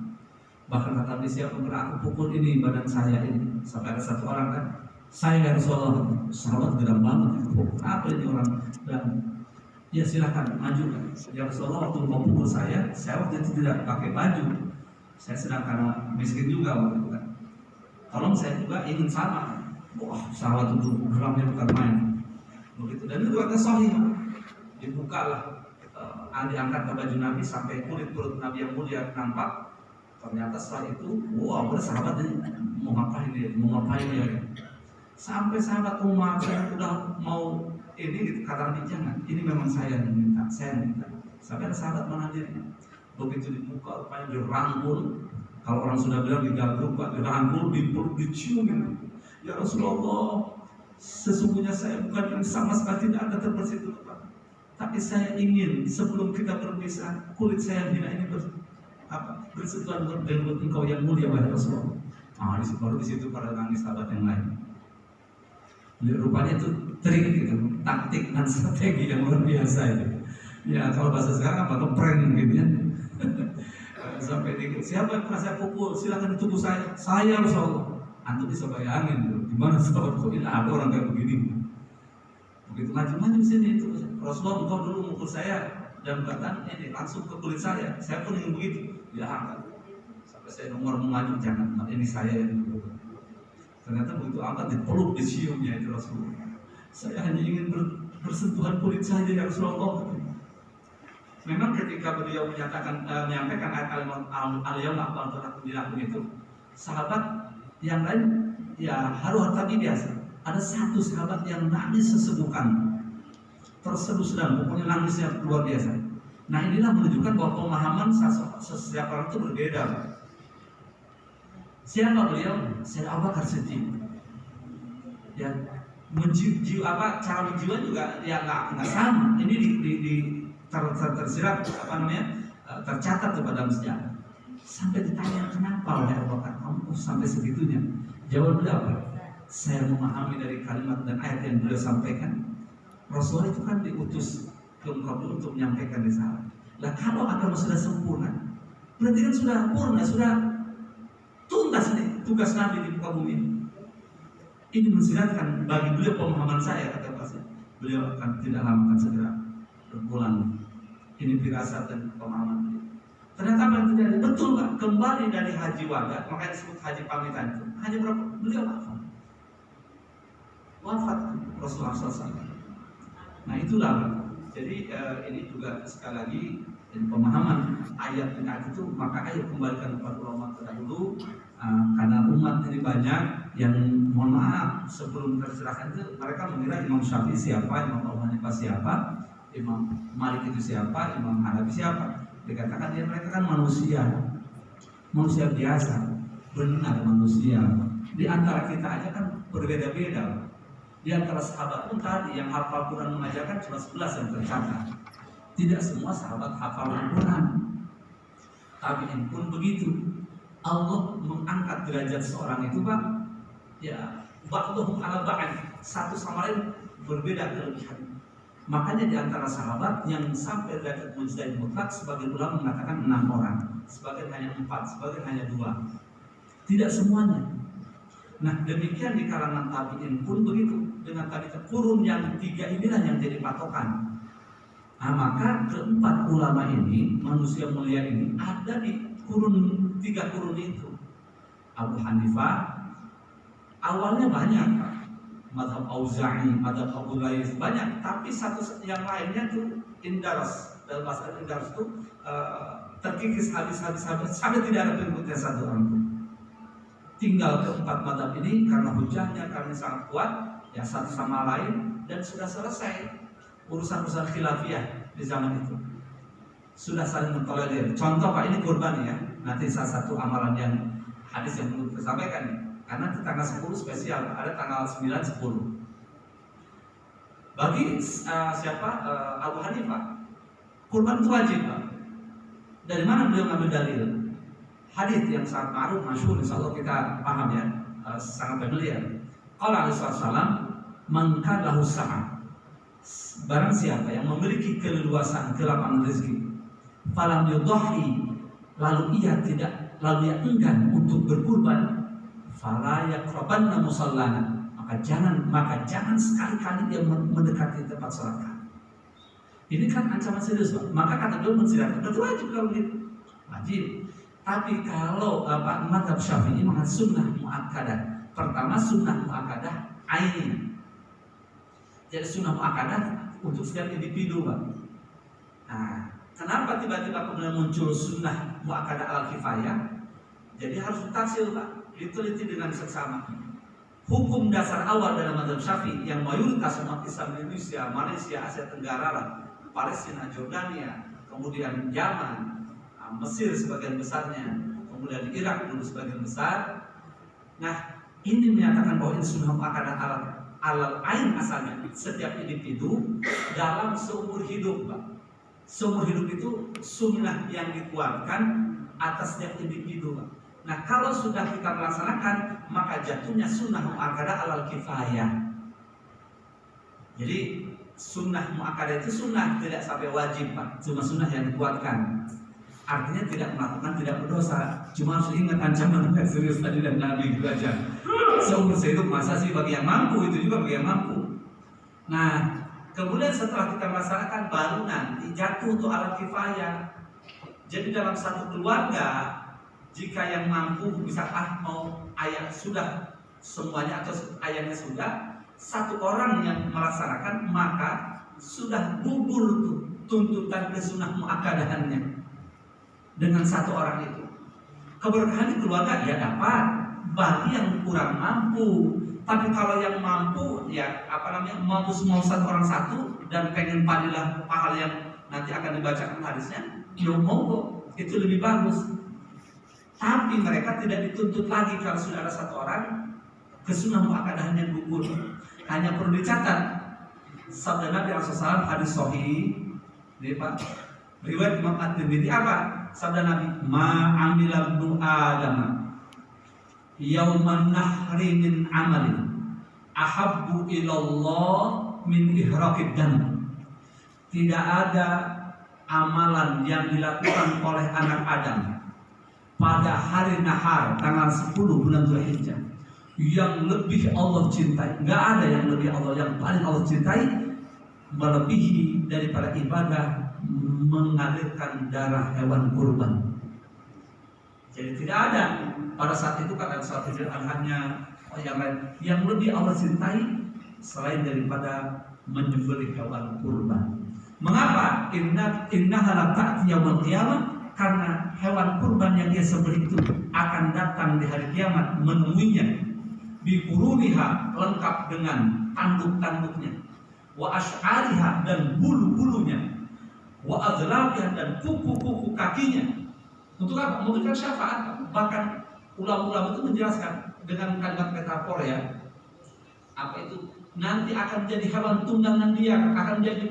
Bahkan kata Nabi, siapa aku pukul ini badan saya ini, sampai ada 1 orang kan, saya Rasulullah, sahabat geram banget, apa ini orang, dan ya silakan maju kan. Ya Rasulullah, waktu mau pukul saya waktu itu tidak pakai baju. Saya sedang karena miskin juga waktu itu kan. Tolong saya juga ingin sama. Wah, sahabat itu geramnya bukan main. Begitu, dan itu kata sahih. Dibukalah, diangkat ke baju Nabi sampai kulit perut Nabi yang mulia nampak. Ternyata setelah itu, wah, sahabat ini mau ngapain dia? Sampai sahabat Umar udah mau ini kata Nabi, jangan, ini memang saya yang minta. Sampai ada sahabat menhadirnya. Begitu dibuka, rupanya dirangkul. Kalau orang sudah bilang digabruk, Pak, dirangkul, dipeluk, diciumin. Ya Rasulullah, sesungguhnya saya bukan yang sama sekali tidak ada terbersih itu, Pak. Tapi saya ingin sebelum kita berpisah, kulit saya hina ini bersentuhan dengan engkau yang mulia, wahai Rasulullah. Baru di situ pada nangis sahabat yang lain. Rupanya itu trik gitu, taktik dan strategi yang luar biasa itu. Ya kalau bahasa sekarang apa ngeprank gitu ya. Sampai di siapa yang pernah saya pukul, silakan di tubuh saya Rasulullah. Antum bisa bayangin tuh, gimana sahabat kok ini ada orang kayak begini. Begitu maju sini itu Rasulullah, engkau dulu mukul saya dan berkata ini langsung ke kulit saya pun ingin begitu, dia angkat sampai saya nomor maju, jangan, ini saya yang dulu. Ternyata begitu angkat dipeluk, diciumnya itu Rasulullah. Saya hanya ingin bersentuhan kulit saja ya Rasulullah. Memang ketika beliau menyampaikan ayat al-yawma akmaltu lakum dinakum itu, sahabat yang lain ya haru tadi biasa. Ada satu sahabat yang nangis sesegukan, terseduh-seduh, pokoknya nangisnya luar biasa. Nah inilah menunjukkan bahwa pemahaman setiap orang itu berbeda. Siapa beliau? Sayyidina Abu Bakar Siddiq. Ya, cara menjiwa juga ya nggak sama. Ini tersirat tercatat kepada sejarah. Sampai ditanya kenapa oleh Abu Bakar kamu sampai segitunya? Jawab beliau apa? Saya memahami dari kalimat dan ayat yang beliau sampaikan. Rasulullah itu kan diutus ke muka bumi untuk menyampaikan risalah. Lah kalau agama sudah sempurna, berarti kan sudah purna, sudah tuntas nih tugas Nabi di muka bumi. Ini mensiratkan bagi beliau pemahaman saya, kata Pasir. Beliau akan tidak lama akan segera berpulang. Ini firasat dan pemahaman beliau. Ternyata apa yang terjadi? Betul Pak, kembali dari haji wada, makanya disebut haji pamitan itu. Hanya berapa? Beliau wafat Rasulullah SAW. Nah itulah. Jadi ini juga sekali lagi pemahaman ayat itu, maka ayo kembalikan kepada ulama terdahulu, karena umat ini banyak yang mohon maaf sebelum terserahkan itu mereka mengira Imam Syafi'i siapa, Imam Abu Hanifah siapa, Imam Malik itu siapa, Imam Hanafi siapa. Dikatakan dia mereka kan manusia biasa, benar manusia. Di antara kita aja kan berbeda-beda. Di antara sahabat pun tadi yang hafal Quran mengajarkan cuma 11 yang tercatat. Tidak semua sahabat hafal Quran. Tabi'in pun begitu. Allah mengangkat derajat seorang itu Pak, ya ba'dhum ala ba'd, satu sama lain berbeda kelebihan. Makanya di antara sahabat yang sampai derajat mujtahid mutlak, sebagian ulama mengatakan 6 orang, sebagian hanya 4, sebagian hanya 2. Tidak semuanya. Nah demikian di kalangan tabi'in pun begitu. Dengan tadi kurun yang 3 inilah yang jadi patokan. Nah maka keempat ulama ini, manusia mulia ini ada di kurun 3 kurun itu. Abu Hanifah awalnya banyak, mazhab Auza'i, mazhab Abu Lays banyak, tapi satu yang lainnya tuh indaras, dalam bahasa indaras itu terkikis habis sampai tidak ada pengikutnya satu orang pun. Tinggal keempat mazhab ini karena hujahnya karena sangat kuat, ya satu sama lain, dan sudah selesai urusan-urusan khilafiyah di zaman itu. Sudah saling mentolerir. Contoh Pak, ini kurban ya. Nanti salah satu amalan yang hadis yang perlu kita sampaikan nih. Karena di tanggal 10 spesial, ada tanggal 9, 10. Bagi Abu Hanifah, kurban itu wajib Pak. Dari mana beliau ngambil dalil? Hadis yang sangat ma'ruf, masyhur, insyaallah kita paham ya, sangat familiar. Qala alaihi wasallam, man kana lahu sa'ah. Barang siapa yang memiliki keleluasan, kelapangan rezeki, falam yudhi, lalu ia enggan untuk berkurban, fala yaqrabanna musallana, maka jangan sekali-kali dia mendekati tempat salat kami. Ini kan ancaman serius Pak. Maka kata beliau mensiratkan, itu wajib kalau begitu. Wajib. Tapi kalau mazhab Syafi'i mengatakan sunnah muakkadah. Pertama sunnah muakkadah ain. Jadi sunnah muakkadah untuk setiap individu Pak. Nah, kenapa tiba-tiba kemudian muncul sunnah muakkadah al kifayah? Jadi harus ditafsir Pak, diteliti dengan seksama. Hukum dasar awal dalam mazhab Syafi'i yang mayoritas umat Islam di Indonesia, Malaysia, Asia Tenggara, Palestina, Jordania, kemudian Yaman, Mesir sebagian besarnya, kemudian Irak dulu sebagian besar. Nah, ini menyatakan bahwa ini sunnah muakkadah alal ain asalnya setiap individu dalam seumur hidup Pak. Seumur hidup itu sunnah yang dikuatkan atas setiap individu Pak. Nah kalau sudah kita melaksanakan maka jatuhnya sunnah muakkadah alal kifayah. Jadi sunnah muakkadah itu sunnah, tidak sampai wajib Pak, cuma sunnah yang dikuatkan. Artinya tidak melakukan tidak berdosa, cuma harus ingat ancaman yang serius tadi dan Nabi itu aja. Seumur hidup masa sih bagi yang mampu, itu juga bagi yang mampu. Nah Kemudian setelah kita melaksanakan baru nanti jatuh untuk alat kifayah. Jadi dalam satu keluarga, jika yang mampu bisa mau ayah sudah semuanya atau ayahnya sudah, satu orang yang melaksanakan maka sudah gugur tuh tuntutan kesunah muakkadahannya dengan satu orang itu. Keberkahan di keluarga dia dapat, bagi yang kurang mampu. Tapi kalau yang mampu, ya mampu semua satu orang satu dan pengen padilah pahala yang nanti akan dibacakan hadisnya, ya monggo, itu lebih bagus. Tapi mereka tidak dituntut lagi kalau sudah ada satu orang kesunah muakkadahannya gugur. Hanya perlu dicatat sabda Nabi SAW hadis sahih, Pak, riwayat Imam At-Tirmidzi apa? Sabda Nabi, "Ma amila ibnu Adam yauman nahri min amalin ahabbu ilallah min ihraqid dam." Tidak ada amalan yang dilakukan oleh anak Adam pada hari nahar tanggal 10 bulan Dzulhijjah yang lebih Allah cintai. Enggak ada yang lebih yang paling Allah cintai melebihi daripada ibadah mengalirkan darah hewan kurban. Jadi tidak ada pada saat itu kan ada satu hanya yang lain yang lebih Allah cintai selain daripada menyembelih hewan kurban. Mengapa? Innaha la ta'ti yaumil qiyamah, karena hewan kurban yang dia sembelih itu akan datang di hari kiamat menemuinya biquruniha, lengkap dengan tanduk-tanduknya, wa asy'ariha, dan bulu-bulunya, wa azlabiha, dan kuku-kuku kakinya. Untuk apa? Memberikan syafaat. Bahkan ulama-ulama itu menjelaskan dengan kalimat metafor ya. Apa itu? Nanti akan jadi hewan tunggangan dia, akan jadi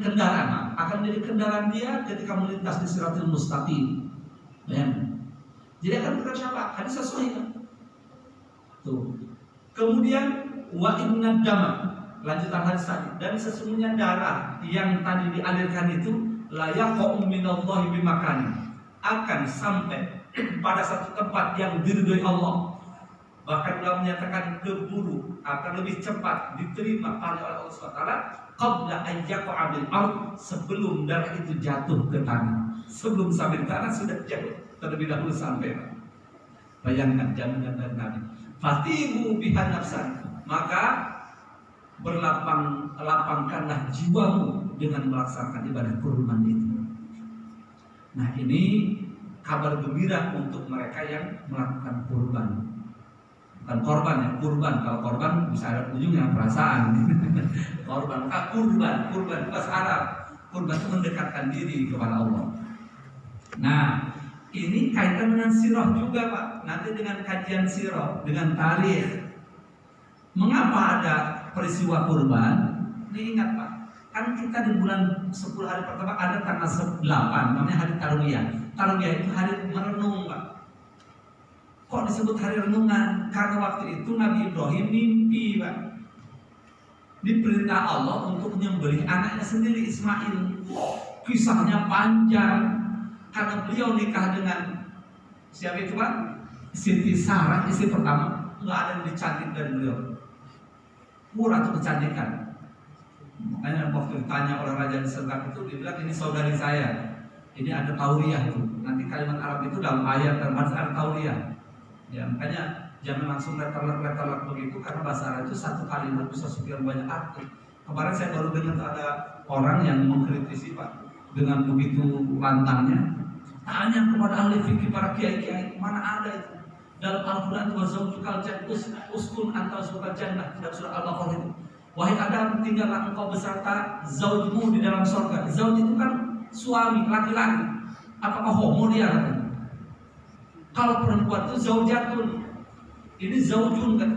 kendaraan dia ketika melintas di Siratul Mustaqim. Ya. Jadi akan memberikan syafaat. Hadis sesuai kan? Tuh. Kemudian wa inna dama, lanjutan hadis tadi, dan sesungguhnya darah yang tadi dialirkan itu la yaqum minallahi bimakani, akan sampai pada satu tempat yang diridhoi Allah. Bahkan Allah menyatakan keburu akan lebih cepat diterima oleh Allah SWT qabla an yaqa'a bil ard, sebelum darah itu jatuh ke tanah. Sebelum sampai di tanah sudah jatuh terlebih dahulu sampai. Bayangkan jaminan dari Nabi. Fatihu bihan nafsan, maka lapangkanlah jiwamu dengan melaksanakan ibadah kurban itu. Nah, ini kabar gembira untuk mereka yang melakukan kurban. Bukan korban ya, kurban. Kalau korban bisa ada ujungnya perasaan. Korban, kurban bahasa Arab. Kurban itu mendekatkan diri kepada Allah. Nah, ini kaitan dengan sirah juga Pak. Nanti dengan kajian sirah, dengan tarikh. Mengapa ada peristiwa kurban? Ini ingat Pak, kan kita di bulan 10 hari pertama ada tanggal 8, namanya hari Tarwiyah. Tarwiyah itu hari merenung Pak. Kok disebut hari renungan? Karena waktu itu Nabi Ibrahim mimpi Pak, diperintah Allah untuk menyembelih anaknya sendiri Ismail. Kisahnya panjang. Karena beliau nikah dengan siapa itu Pak? Siti Sarah, istri pertama. Nggak ada yang dicantik dari beliau. Murah tuh kecantikan. Makanya waktu ditanya oleh Raja di Sergap itu, dia bilang ini saudari saya. Ini ada tauriyah tuh. Nanti kalimat Arab itu dalam ayat dan hadis ada tauriyah. Ya makanya jangan langsung letter-letter begitu, karena bahasa Arab itu satu kalimat bisa sekian banyak arti. Kemarin saya baru dengar ada orang yang mengkritisi Pak dengan begitu lantangnya. Tanya kepada ahli fikih, para kiai-kiai, mana ada itu dalam Al-Quran itu wazaujukal uskun anta surga jannah, dalam surah Al-Baqarah itu. Wahai Adam, tinggallah engkau beserta zaujmu di dalam surga. Zauj itu kan suami, laki-laki. Apakah homo dia? Kalau perempuan itu zaujatun, ini zaujun kan,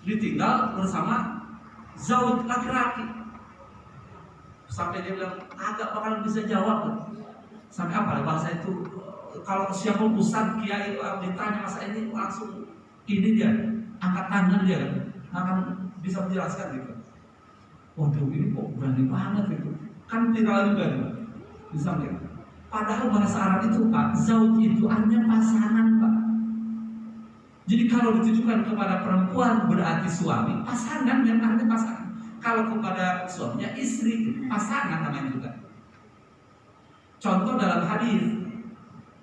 ditinggal bersama zauj laki-laki. Sampai dia bilang agak bakalan bisa jawab. Sampai apa bahasa itu? Kalau siapa ustaz kiai ditanya masa ini langsung ini dia angkat tangan dia akan bisa menjelaskan gitu. Waduh ini kok berani banget gitu. Kan viral juga bisa lihat. Padahal bahasa Arab itu Pak, zauj itu artinya pasangan Pak. Jadi kalau ditujukan kepada perempuan berarti suami, pasangan yang artinya pasangan. Kalau kepada suaminya istri, pasangan namanya juga. Contoh dalam hadis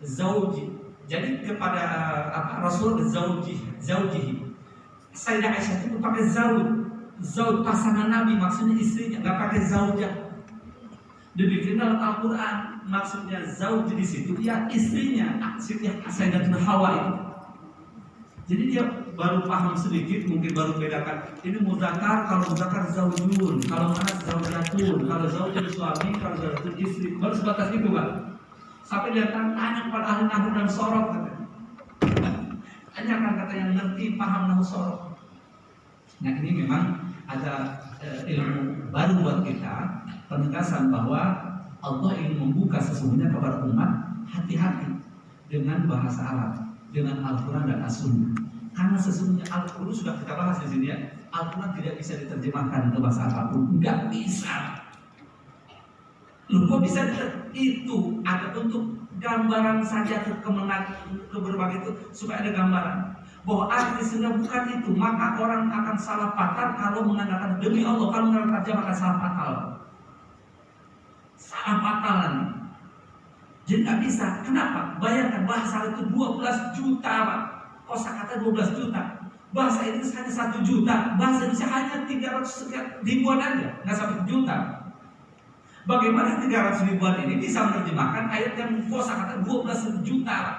zauji. Jadi kepada Rasul zaujihi. Sayyidah Aisyah itu pakai zauj pasangan Nabi, maksudnya istrinya, nggak pakai zaujah. Demikian dalam Al-Quran, maksudnya zauj di situ ya istrinya, Sayyidatuna Hawa itu. Jadi dia baru paham sedikit, mungkin baru bedakan ini mudzakkar, kalau mudzakkar zaujun, kalau anak zaujatun, kalau zaujun suami, kalau zaujun istri, baru sebatas itu Pak. Sampai dia tanya kepada ahli nahwu dan sorok, katanya. Tanyakan kata yang ngerti, paham nahwu sorok. Nah ini memang ada ilmu baru buat kita, penegasan bahwa Allah ingin membuka sesungguhnya kepada umat, hati-hati dengan bahasa Arab, dengan Al-Quran dan As-Sunnah. Karena sesungguhnya Al-Quran sudah kita bahas di sini ya, Al-Quran tidak bisa diterjemahkan ke bahasa apapun, nggak bisa. Loh kok bisa? Itu ada untuk gambaran saja ke berbagai itu supaya ada gambaran bahwa arti sudah bukan itu, maka orang akan salah fatal kalau mengatakan demi Allah, kalau mengatakan terjemah akan salah fatal. Salah fatalan. Jadi nggak bisa. Kenapa? Bayangkan bahasa itu 12 juta Pak. Kosakata 12 juta. Bahasa Inggris hanya 1 juta. Bahasa Indonesia hanya 300 sekian ribuan aja, nggak sampai juta. Bagaimana 300 ribuan ini bisa menerjemahkan ayat yang kosakata 12 juta Pak?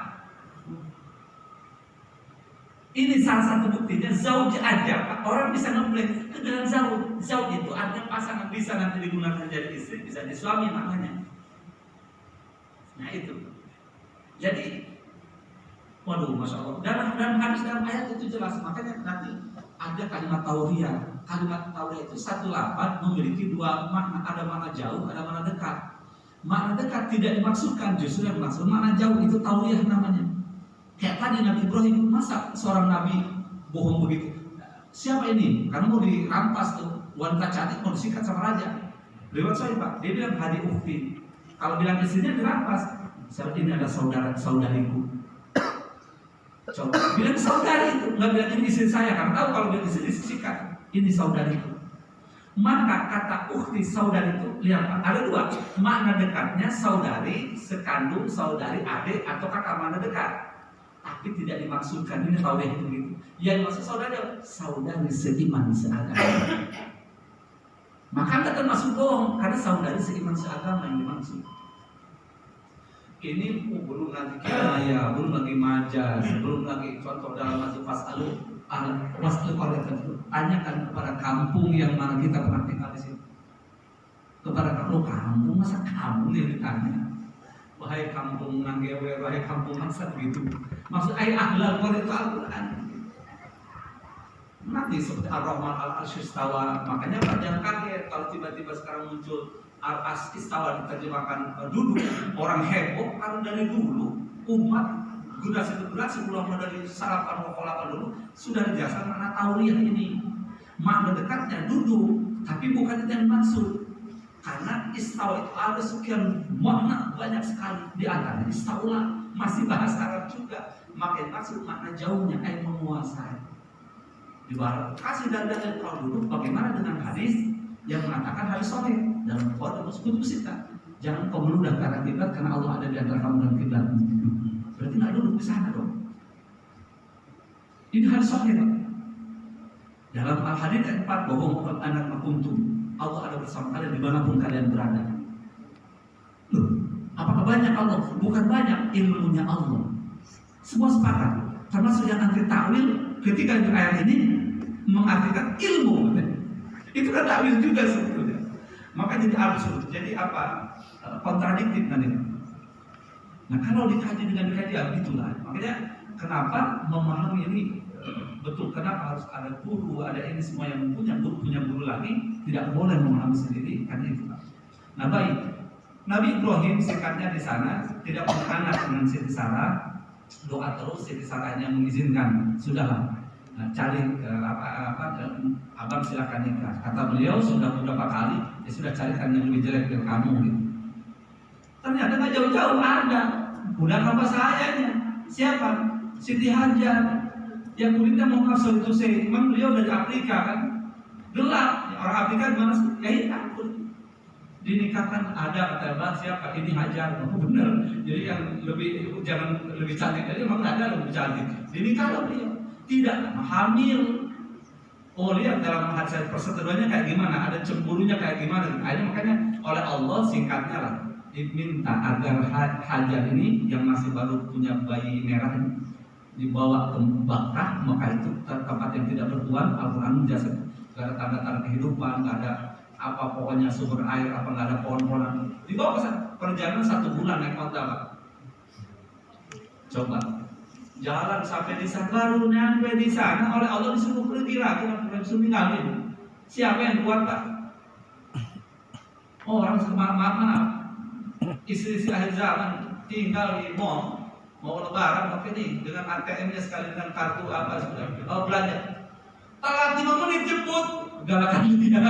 Ini salah satu buktinya. Zauj aja Pak, orang bisa ngeblend dengan zauj. Zauj itu artinya pasangan, bisa nanti digunakan jadi istri, bisa jadi suami maknanya. Nah itu. Jadi waduh, Masya Allah. Dalam hadis, dalam ayat itu jelas. Makanya nanti ada kalimat tauriyah. Kalimat tauriyah itu satu lafaz memiliki dua makna. Ada makna jauh, ada makna dekat. Makna dekat tidak dimaksudkan, justru yang dimaksud makna jauh, itu tauriyah namanya. Kayak tadi Nabi Ibrahim, masa seorang Nabi bohong begitu? Siapa ini? Karena mau dirampas tuh, wanita cantik mau disikat sama raja. Lewat saya Pak, dia bilang hadi ukti. Kalau bilang istrinya dirampas, seperti ini ada saudariku. Coba bilang saudari itu, nggak bilang ini istri saya, karena tahu kalau bilang istri disikat. Ini saudariku. Maka kata ukti saudari itu, lihat Pak, ada dua makna dekatnya, saudari, sekandung, saudari, adik, atau kakak, makna dekat. Tapi tidak dimaksudkan ini tahu itu gitu. Yang dimaksud saudari seiman seagama. Maka nggak termasuk bohong, karena saudari seiman seagama yang dimaksud. Ini belum lagi kinaya, belum lagi majas, belum lagi contoh dalam masuk fasalu tanyakan kepada kampung yang mana kita pernah tinggal di situ. Kepada kampung, masa kampung yang ditanya? Wahai kampung Nanggewe, wahai kampung Maksat gitu. Maksud ayat akhlak itu Al-Quran. Nanti seperti Ar-Rahman Al-Arsh Istawa. Makanya jangan kaget kalau tiba-tiba sekarang muncul Al-Arsh Istawa diterjemahkan duduk. Orang heboh karena dari dulu umat generasi ulama dari sarapan wakolapan dulu sudah dijelaskan makna tauriyah ini. Makna dekatnya duduk, tapi bukan itu yang dimaksud. Karena istawa itu ada sekian makna, banyak sekali. Di antaranya istaula masih bahasa Arab juga. Maka maksud makna jauhnya ayat menguasai. Di barat kasih dan kalau dulu bagaimana dengan hadis yang mengatakan hadis sahih dalam Bukhari dan Muslim kita. Jangan kau meludah ke arah kiblat karena Allah ada di antara kamu dan kiblat. Berarti nggak duduk di sana dong. Ini hadis sahih Pak. Dalam al-hadits yang 4 bahwa anak makuntum. Allah ada bersama kalian dimanapun kalian berada. Loh, apakah banyak Allah? Bukan banyak, ilmunya Allah. Semua sepakat. Termasuk yang anti takwil ketika di ayat ini mengartikan ilmu. Itu kan takwil juga sebetulnya. Maka jadi absurd. Jadi apa? Kontradiktif nanti. Nah kalau dikaji dengan dikaji ya begitulah. Makanya kenapa memahami ini betul, kenapa harus ada guru, ada ini semua yang punya guru lagi, tidak boleh memahami sendiri, karena itu. Nah baik, Nabi Ibrahim sikapnya di sana tidak punya anak dengan Siti Sarah, doa terus Siti Sarahnya mengizinkan, sudahlah, nah, cari abang silakan nikah. Kata beliau sudah beberapa kali, ya sudah carikan yang lebih jelek dari kamu. Gitu. Ternyata nggak jauh-jauh ada, udah apa sayanya? Siapa? Siti Hajar. Yang kulitnya mau sorry to say, memang beliau dari Afrika kan, Gelap. Orang Afrika gimana sih? Ya hitam kulit. Dinikahkan ada kata Bang siapa ini Hajar, oh, bener. Jadi yang lebih jangan lebih cantik, jadi memang ada lebih cantik. Dinikahkan beliau, tidak hamil. Oh lihat dalam hadis perseteruannya kayak gimana, ada cemburunya kayak gimana. Akhirnya makanya oleh Allah singkatnya lah diminta agar Hajar ini yang masih baru punya bayi merah ini dibawa ke Makkah. Maka itu tempat yang tidak bertuan. Al-Quran menjelaskan gak ada tanda-tanda kehidupan, gak ada apa pokoknya sumber air apa nggak ada pohon-pohonan. Dibawa ke sana perjalanan 1 bulan naik onta Pak. Coba jalan sampai di sana, baru nyampe di sana oleh Allah disuruh pergi lagi, disuruh ninggalin. Siapa yang kuat Pak? Oh, orang maaf, istri-istri akhir zaman tinggal di mall, mau lebaran pakai nih dengan ATM-nya sekali dengan kartu apa sudah, oh belanja. Telat 5 menit jemput, galakan dia.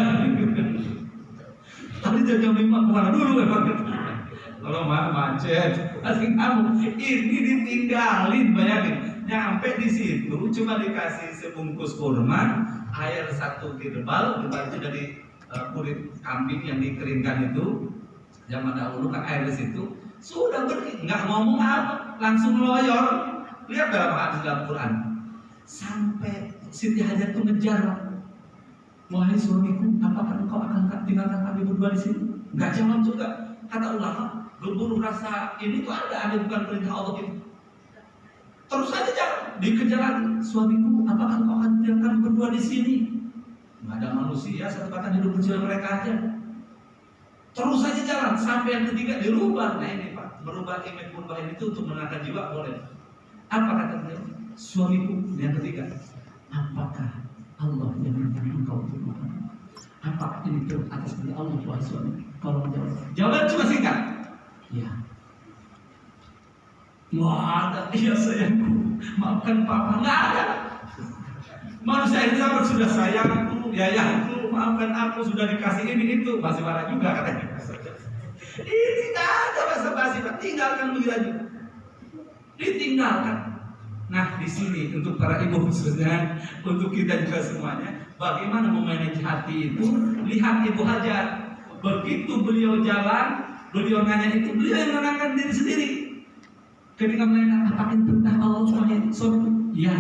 Tadi jam 5 kemana dulu emang? Kalau macet, asing kamu ini ditinggalin, bayangin. Nyampe di situ cuma dikasih sebungkus kurma, air 1 girbal, itu dari kulit kambing yang dikeringkan itu. Zaman dahulu kan air di situ sudah pergi, nggak ngomong apa, langsung loyor. Lihat dalam hadis dalam Quran. Sampai Siti Hajar itu ngejar, wahai suamiku, apakah engkau akan tinggalkan kami berdua di sini? Nggak jawab juga. Kata ulama, berburu rasa ini tuh ada bukan perintah Allah itu. Terus saja jalan, dikejar lagi. Suamiku, apakah engkau akan tinggalkan kami berdua di sini? Nggak ada manusia, satu kata hidup kecil mereka aja. Terus saja jalan, sampai yang ketiga dirubah. Nah ini Pak, merubah image, merubah ini itu untuk menenangkan jiwa boleh. Apa kata beliau? Suamiku, yang ketiga, apakah Allah yang minta engkau untuk makan? Apakah ini turut atas dari Allah wahai suami? Kalau jawab, jawaban cuma singkat. Ya. Nggak ada. Iya sayangku, maafkan papa. Nggak ada. Manusia ini sama sudah sayangku, yayangku, maafkan aku sudah dikasih ini itu, masih marah juga katanya. Ini nggak ada basa-basi, tinggalkan begitu aja. Ditinggalkan. Nah di sini untuk para ibu khususnya, untuk kita juga semuanya, bagaimana memanage hati itu? Lihat Ibu Hajar, begitu beliau jalan, beliau nanya itu, beliau yang menenangkan diri sendiri. Ketika menanya, apakah itu perintah Allah suami? Ya.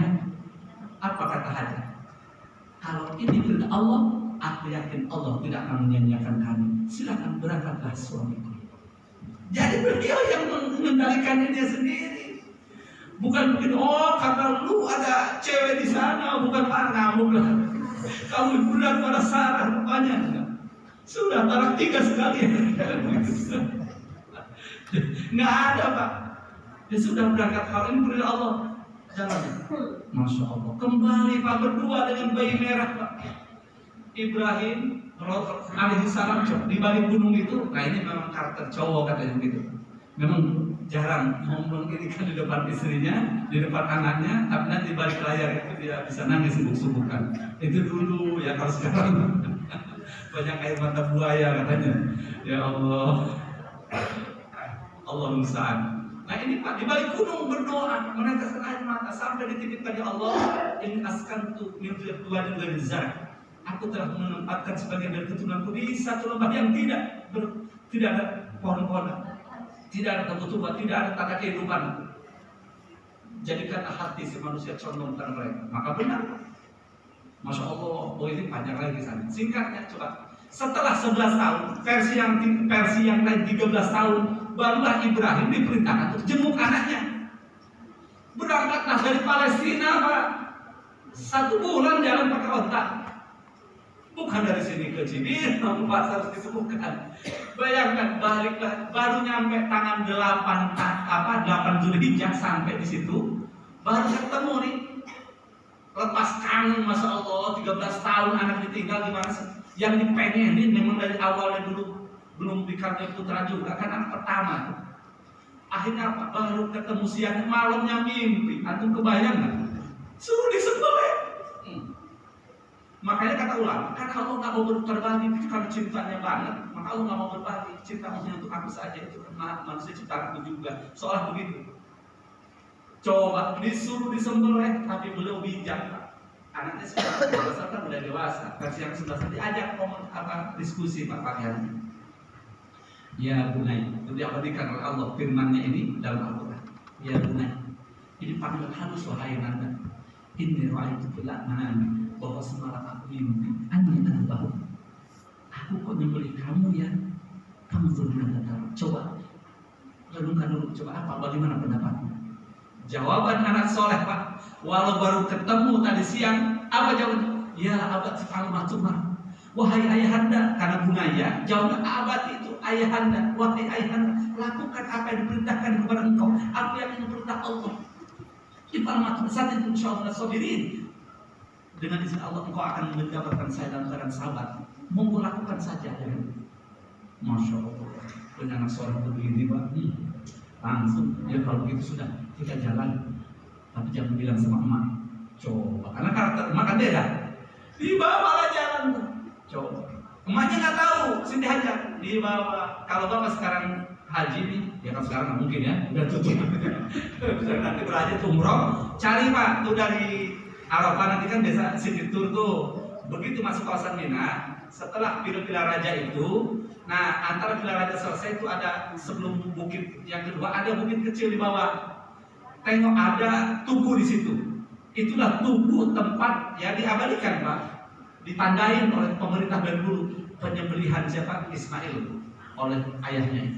Apa kata Hajar? Kalau ini perintah Allah, aku yakin Allah tidak akan menyanyiakan kami. Silakan berangkatlah suamiku. Jadi beliau yang mengendalikan dia sendiri. Bukan mungkin, oh karena lu ada cewek di sana, bukan ngamuk lah. Kamu budak pada Sarah rupanya. Sudah talak 3 sekali. Nggak ada Pak. Ya sudah berangkat hal ini perintah Allah. Jalan. Masya Allah. Kembali Pak berdua dengan bayi merah Pak. Ibrahim alaihissalam di balik gunung itu. Nah ini memang karakter cowok katanya begitu. Memang jarang ngomong ini kan di depan istrinya, di depan anaknya, tapi nanti balik layar itu dia bisa nangis sibuk-sibukan. Itu dulu ya, kalau sekarang banyak air mata buaya katanya. Ya Allah, Allah musta'an. Nah ini Pak di balik gunung berdoa, meneteskan air mata sampai dititipkan ya Allah, ini askantu min ridwan dari zat. Aku telah menempatkan sebagian dari keturunanku di satu lembah yang tidak ada pohon-pohonan. Tidak ada kebutuhan, tidak ada tanda kehidupan. Jadikanlah hati si manusia condong pada mereka. Maka benar. Masya Allah, oh ini panjang lagi sana. Singkatnya coba. Setelah 11 tahun, versi yang lain 13 tahun, barulah Ibrahim diperintahkan untuk jenguk anaknya. Berangkatlah dari Palestina Pak. 1 bulan jalan pakai otak. Bukan dari sini ke sini, namun pasar harus ditemukan. Bayangkan baliklah, baru nyampe tangan 8 Zulhijjah sampai di situ, baru ketemu nih. Lepas kangen, masya Allah, 13 tahun anak ditinggal gimana sih? Yang dipengenin memang dari awalnya dulu belum dikaruniai putra juga, kan anak pertama. Akhirnya apa? Baru ketemu siang, malamnya mimpi. Antum kebayang nggak? Suruh disembelih. Makanya kata ulama, karena Allah nggak mau berbagi karena cintanya banget, maka Allah nggak mau berbagi cintamu untuk aku saja, itu karena manusia ciptaanku juga. Soal begitu. Coba disuruh disembelih, tapi beliau bijak. anaknya sudah dewasa kan udah dewasa, versi yang sebelah diajak diskusi Pak Pakaian. Ya Bunai, itu diabadikan oleh Allah firman-Nya ini dalam Al-Quran. Ya Bunai, ini panggilan halus wahai Nanda. Inni ra'aitu fil manami bahwa semalam aku mimpi anni anbahu. Aku kok nyembelih kamu ya. Kamu turun Nanda. Coba renungkan dulu, coba bagaimana pendapatmu? Jawaban anak soleh Pak, walau baru ketemu tadi siang, apa jawabannya? Ya abad al-matumah. Wahai ayahanda, karena Bunaya, jawabnya abad itu ayahanda. Wahai ayahanda, lakukan apa yang diperintahkan kepada engkau. Aku yang perintah Allah. Ifalmat saat itu insyaallah sabirin. Dengan izin Allah engkau akan mendapatkan saya dalam keadaan sahabat. Monggo lakukan saja. Masya Allah. Punya anak soleh begini Pak. Langsung ya kalau begitu sudah kita jalan. Tapi jangan bilang sama emak. Coba karena karakter emak kan beda. Dibawa jalan. Coba emaknya nggak tahu, sini aja dibawa. Kalau bapak sekarang haji nih, ya kan sekarang nggak mungkin ya, udah tutup. Nanti berhaji umroh, cari Pak tuh dari Arafah nanti kan biasa city tour tuh. Begitu masuk kawasan Mina, setelah Villa Raja itu, nah antara Villa Raja selesai itu ada sebelum bukit yang kedua ada bukit kecil di bawah. Tengok ada tugu di situ. Itulah tugu tempat yang diabadikan Pak. Ditandain oleh pemerintah dari dulu penyembelihan siapa? Ismail oleh ayahnya.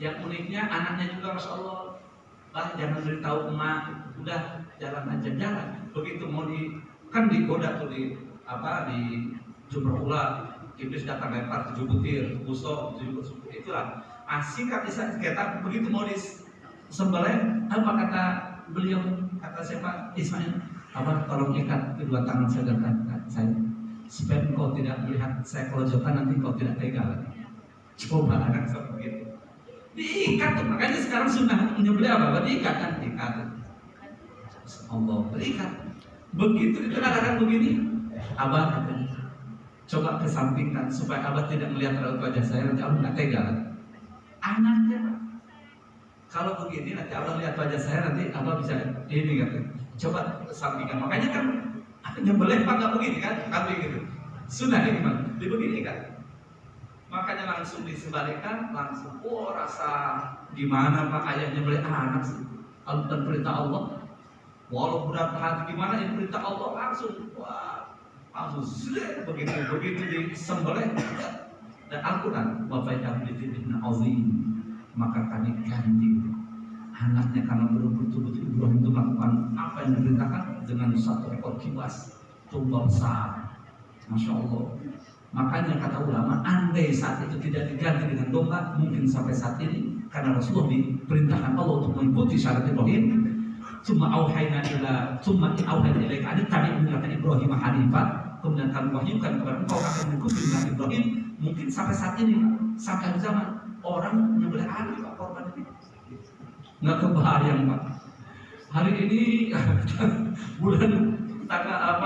Yang uniknya anaknya juga Masya Allah, jangan beritahu emak, udah jalan aja jalan. Begitu mau kan digoda tuh di Jumrah Ula, iblis datang lempar 7 butir, busok 7 butir, itulah. Singkat kita begitu mau disembelih, apa kata beliau, kata siapa? Ismail. Tolong ikat kedua tangan saya dan saya supaya engkau tidak melihat saya kelojokan, nanti engkau tidak tega lagi. Coba anak seperti itu diikat tuh, makanya sekarang sunnah menyembelih apa? Diikat kan? Diikat. Allah berikat. Begitu dikatakan begini, abah katanya, coba kesampingkan supaya abah tidak melihat raut wajah saya, nanti abah nggak tega lagi. Anaknya kalau begini nanti abah lihat wajah saya, nanti abah bisa ini katanya. Coba sampingkan, makanya kan nyembelih Pak nggak begini kan, kambing gitu. Sunnah ini Pak, dibegini kan. Makanya langsung disembalikan, langsung, rasa gimana Pak ayah nyembelih anak sih? Dan perintah Allah, walau berat hati gimana ini perintah Allah langsung, langsung begitu disembelih. Dan Al-Quran, wafaidah bidinna azim, maka kami ganti anaknya karena betul-betul Ibrahim itu melakukan apa yang diperintahkan dengan satu ekor kibas domba besar, Masya Allah. Makanya kata ulama, andai saat itu tidak diganti dengan domba, mungkin sampai saat ini karena Rasulullah diperintahkan Allah untuk mengikuti syarat Ibrahim. Cuma auhayna ilaika an tabi'u millata Ibrahim hanifan, kemudian kami wahyukan kepada engkau akan mengikuti dengan Ibrahim. Mungkin sampai saat ini, sampai hari zaman orang menyembelih anak Pak, korban ini nggak kebayang Pak. Hari ini bulan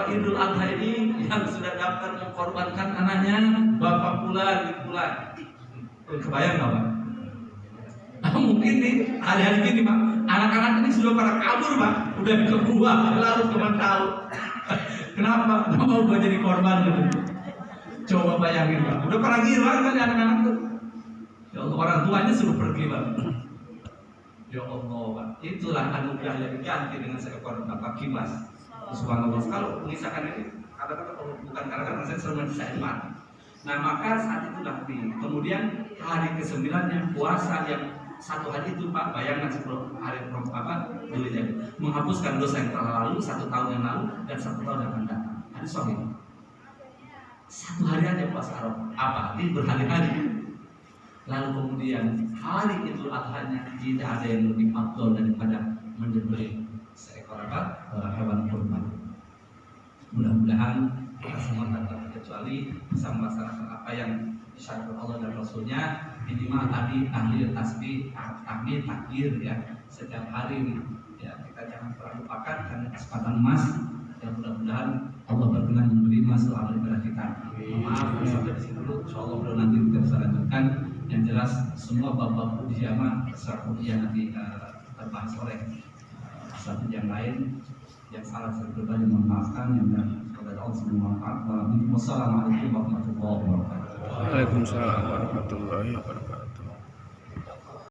Idul Adha ini yang sudah daftar mengkorbankan anaknya bapak pulang. Kebayang nggak Pak? Mungkin nih hari-hari ini Pak, anak-anak ini sudah pada kabur Pak, udah kebuang lalu teman tahu. Kenapa? Nggak mau gua jadi korban gitu. Coba bayangin Pak, udah pada gila kan anak-anak tuh. Ya Allah, orang tuanya suruh pergi Pak. Ya Allah, Pak. Itulah anugerah yang diganti dengan seekor kibas. Subhanallah. Kalau misalkan ini kata-kata bukan karena saya selalu mendesain mati. Nah maka saat itu nanti, kemudian hari ke-9-nya puasa yang satu hari itu Pak, bayangkan sebelum hari dulunya menghapuskan dosa yang telah lalu 1 tahun yang lalu dan 1 tahun yang akan datang. Hadis sahih. 1 hari aja puasa Arafah. Apa? Ini berhari-hari. Lalu kemudian hari Idul Adha-nya tidak ada yang lebih afdal daripada menyembelih seekor hewan kurban. Mudah-mudahan kita semua tanpa terkecuali bisa melaksanakan apa yang disyariatkan Allah dan Rasulnya. Minimal tadi tahlil, tasbih, tahmid, takbir ya setiap hari ya, kita jangan pernah lupakan karena kesempatan emas yang mudah-mudahan Allah berkenan menerima selama ibadah kita. Maaf sampai di sini dulu, insyaallah belum nanti kita bisa lanjutkan. Yang jelas semua bab-bab ujiama serta nanti terbahas oleh satu yang lain Yang salah saya pribadi mohon maafkan, yang benar semoga Allah bermanfaat. Wassalamualaikum warahmatullahi wabarakatuh. Waalaikumsalam warahmatullahi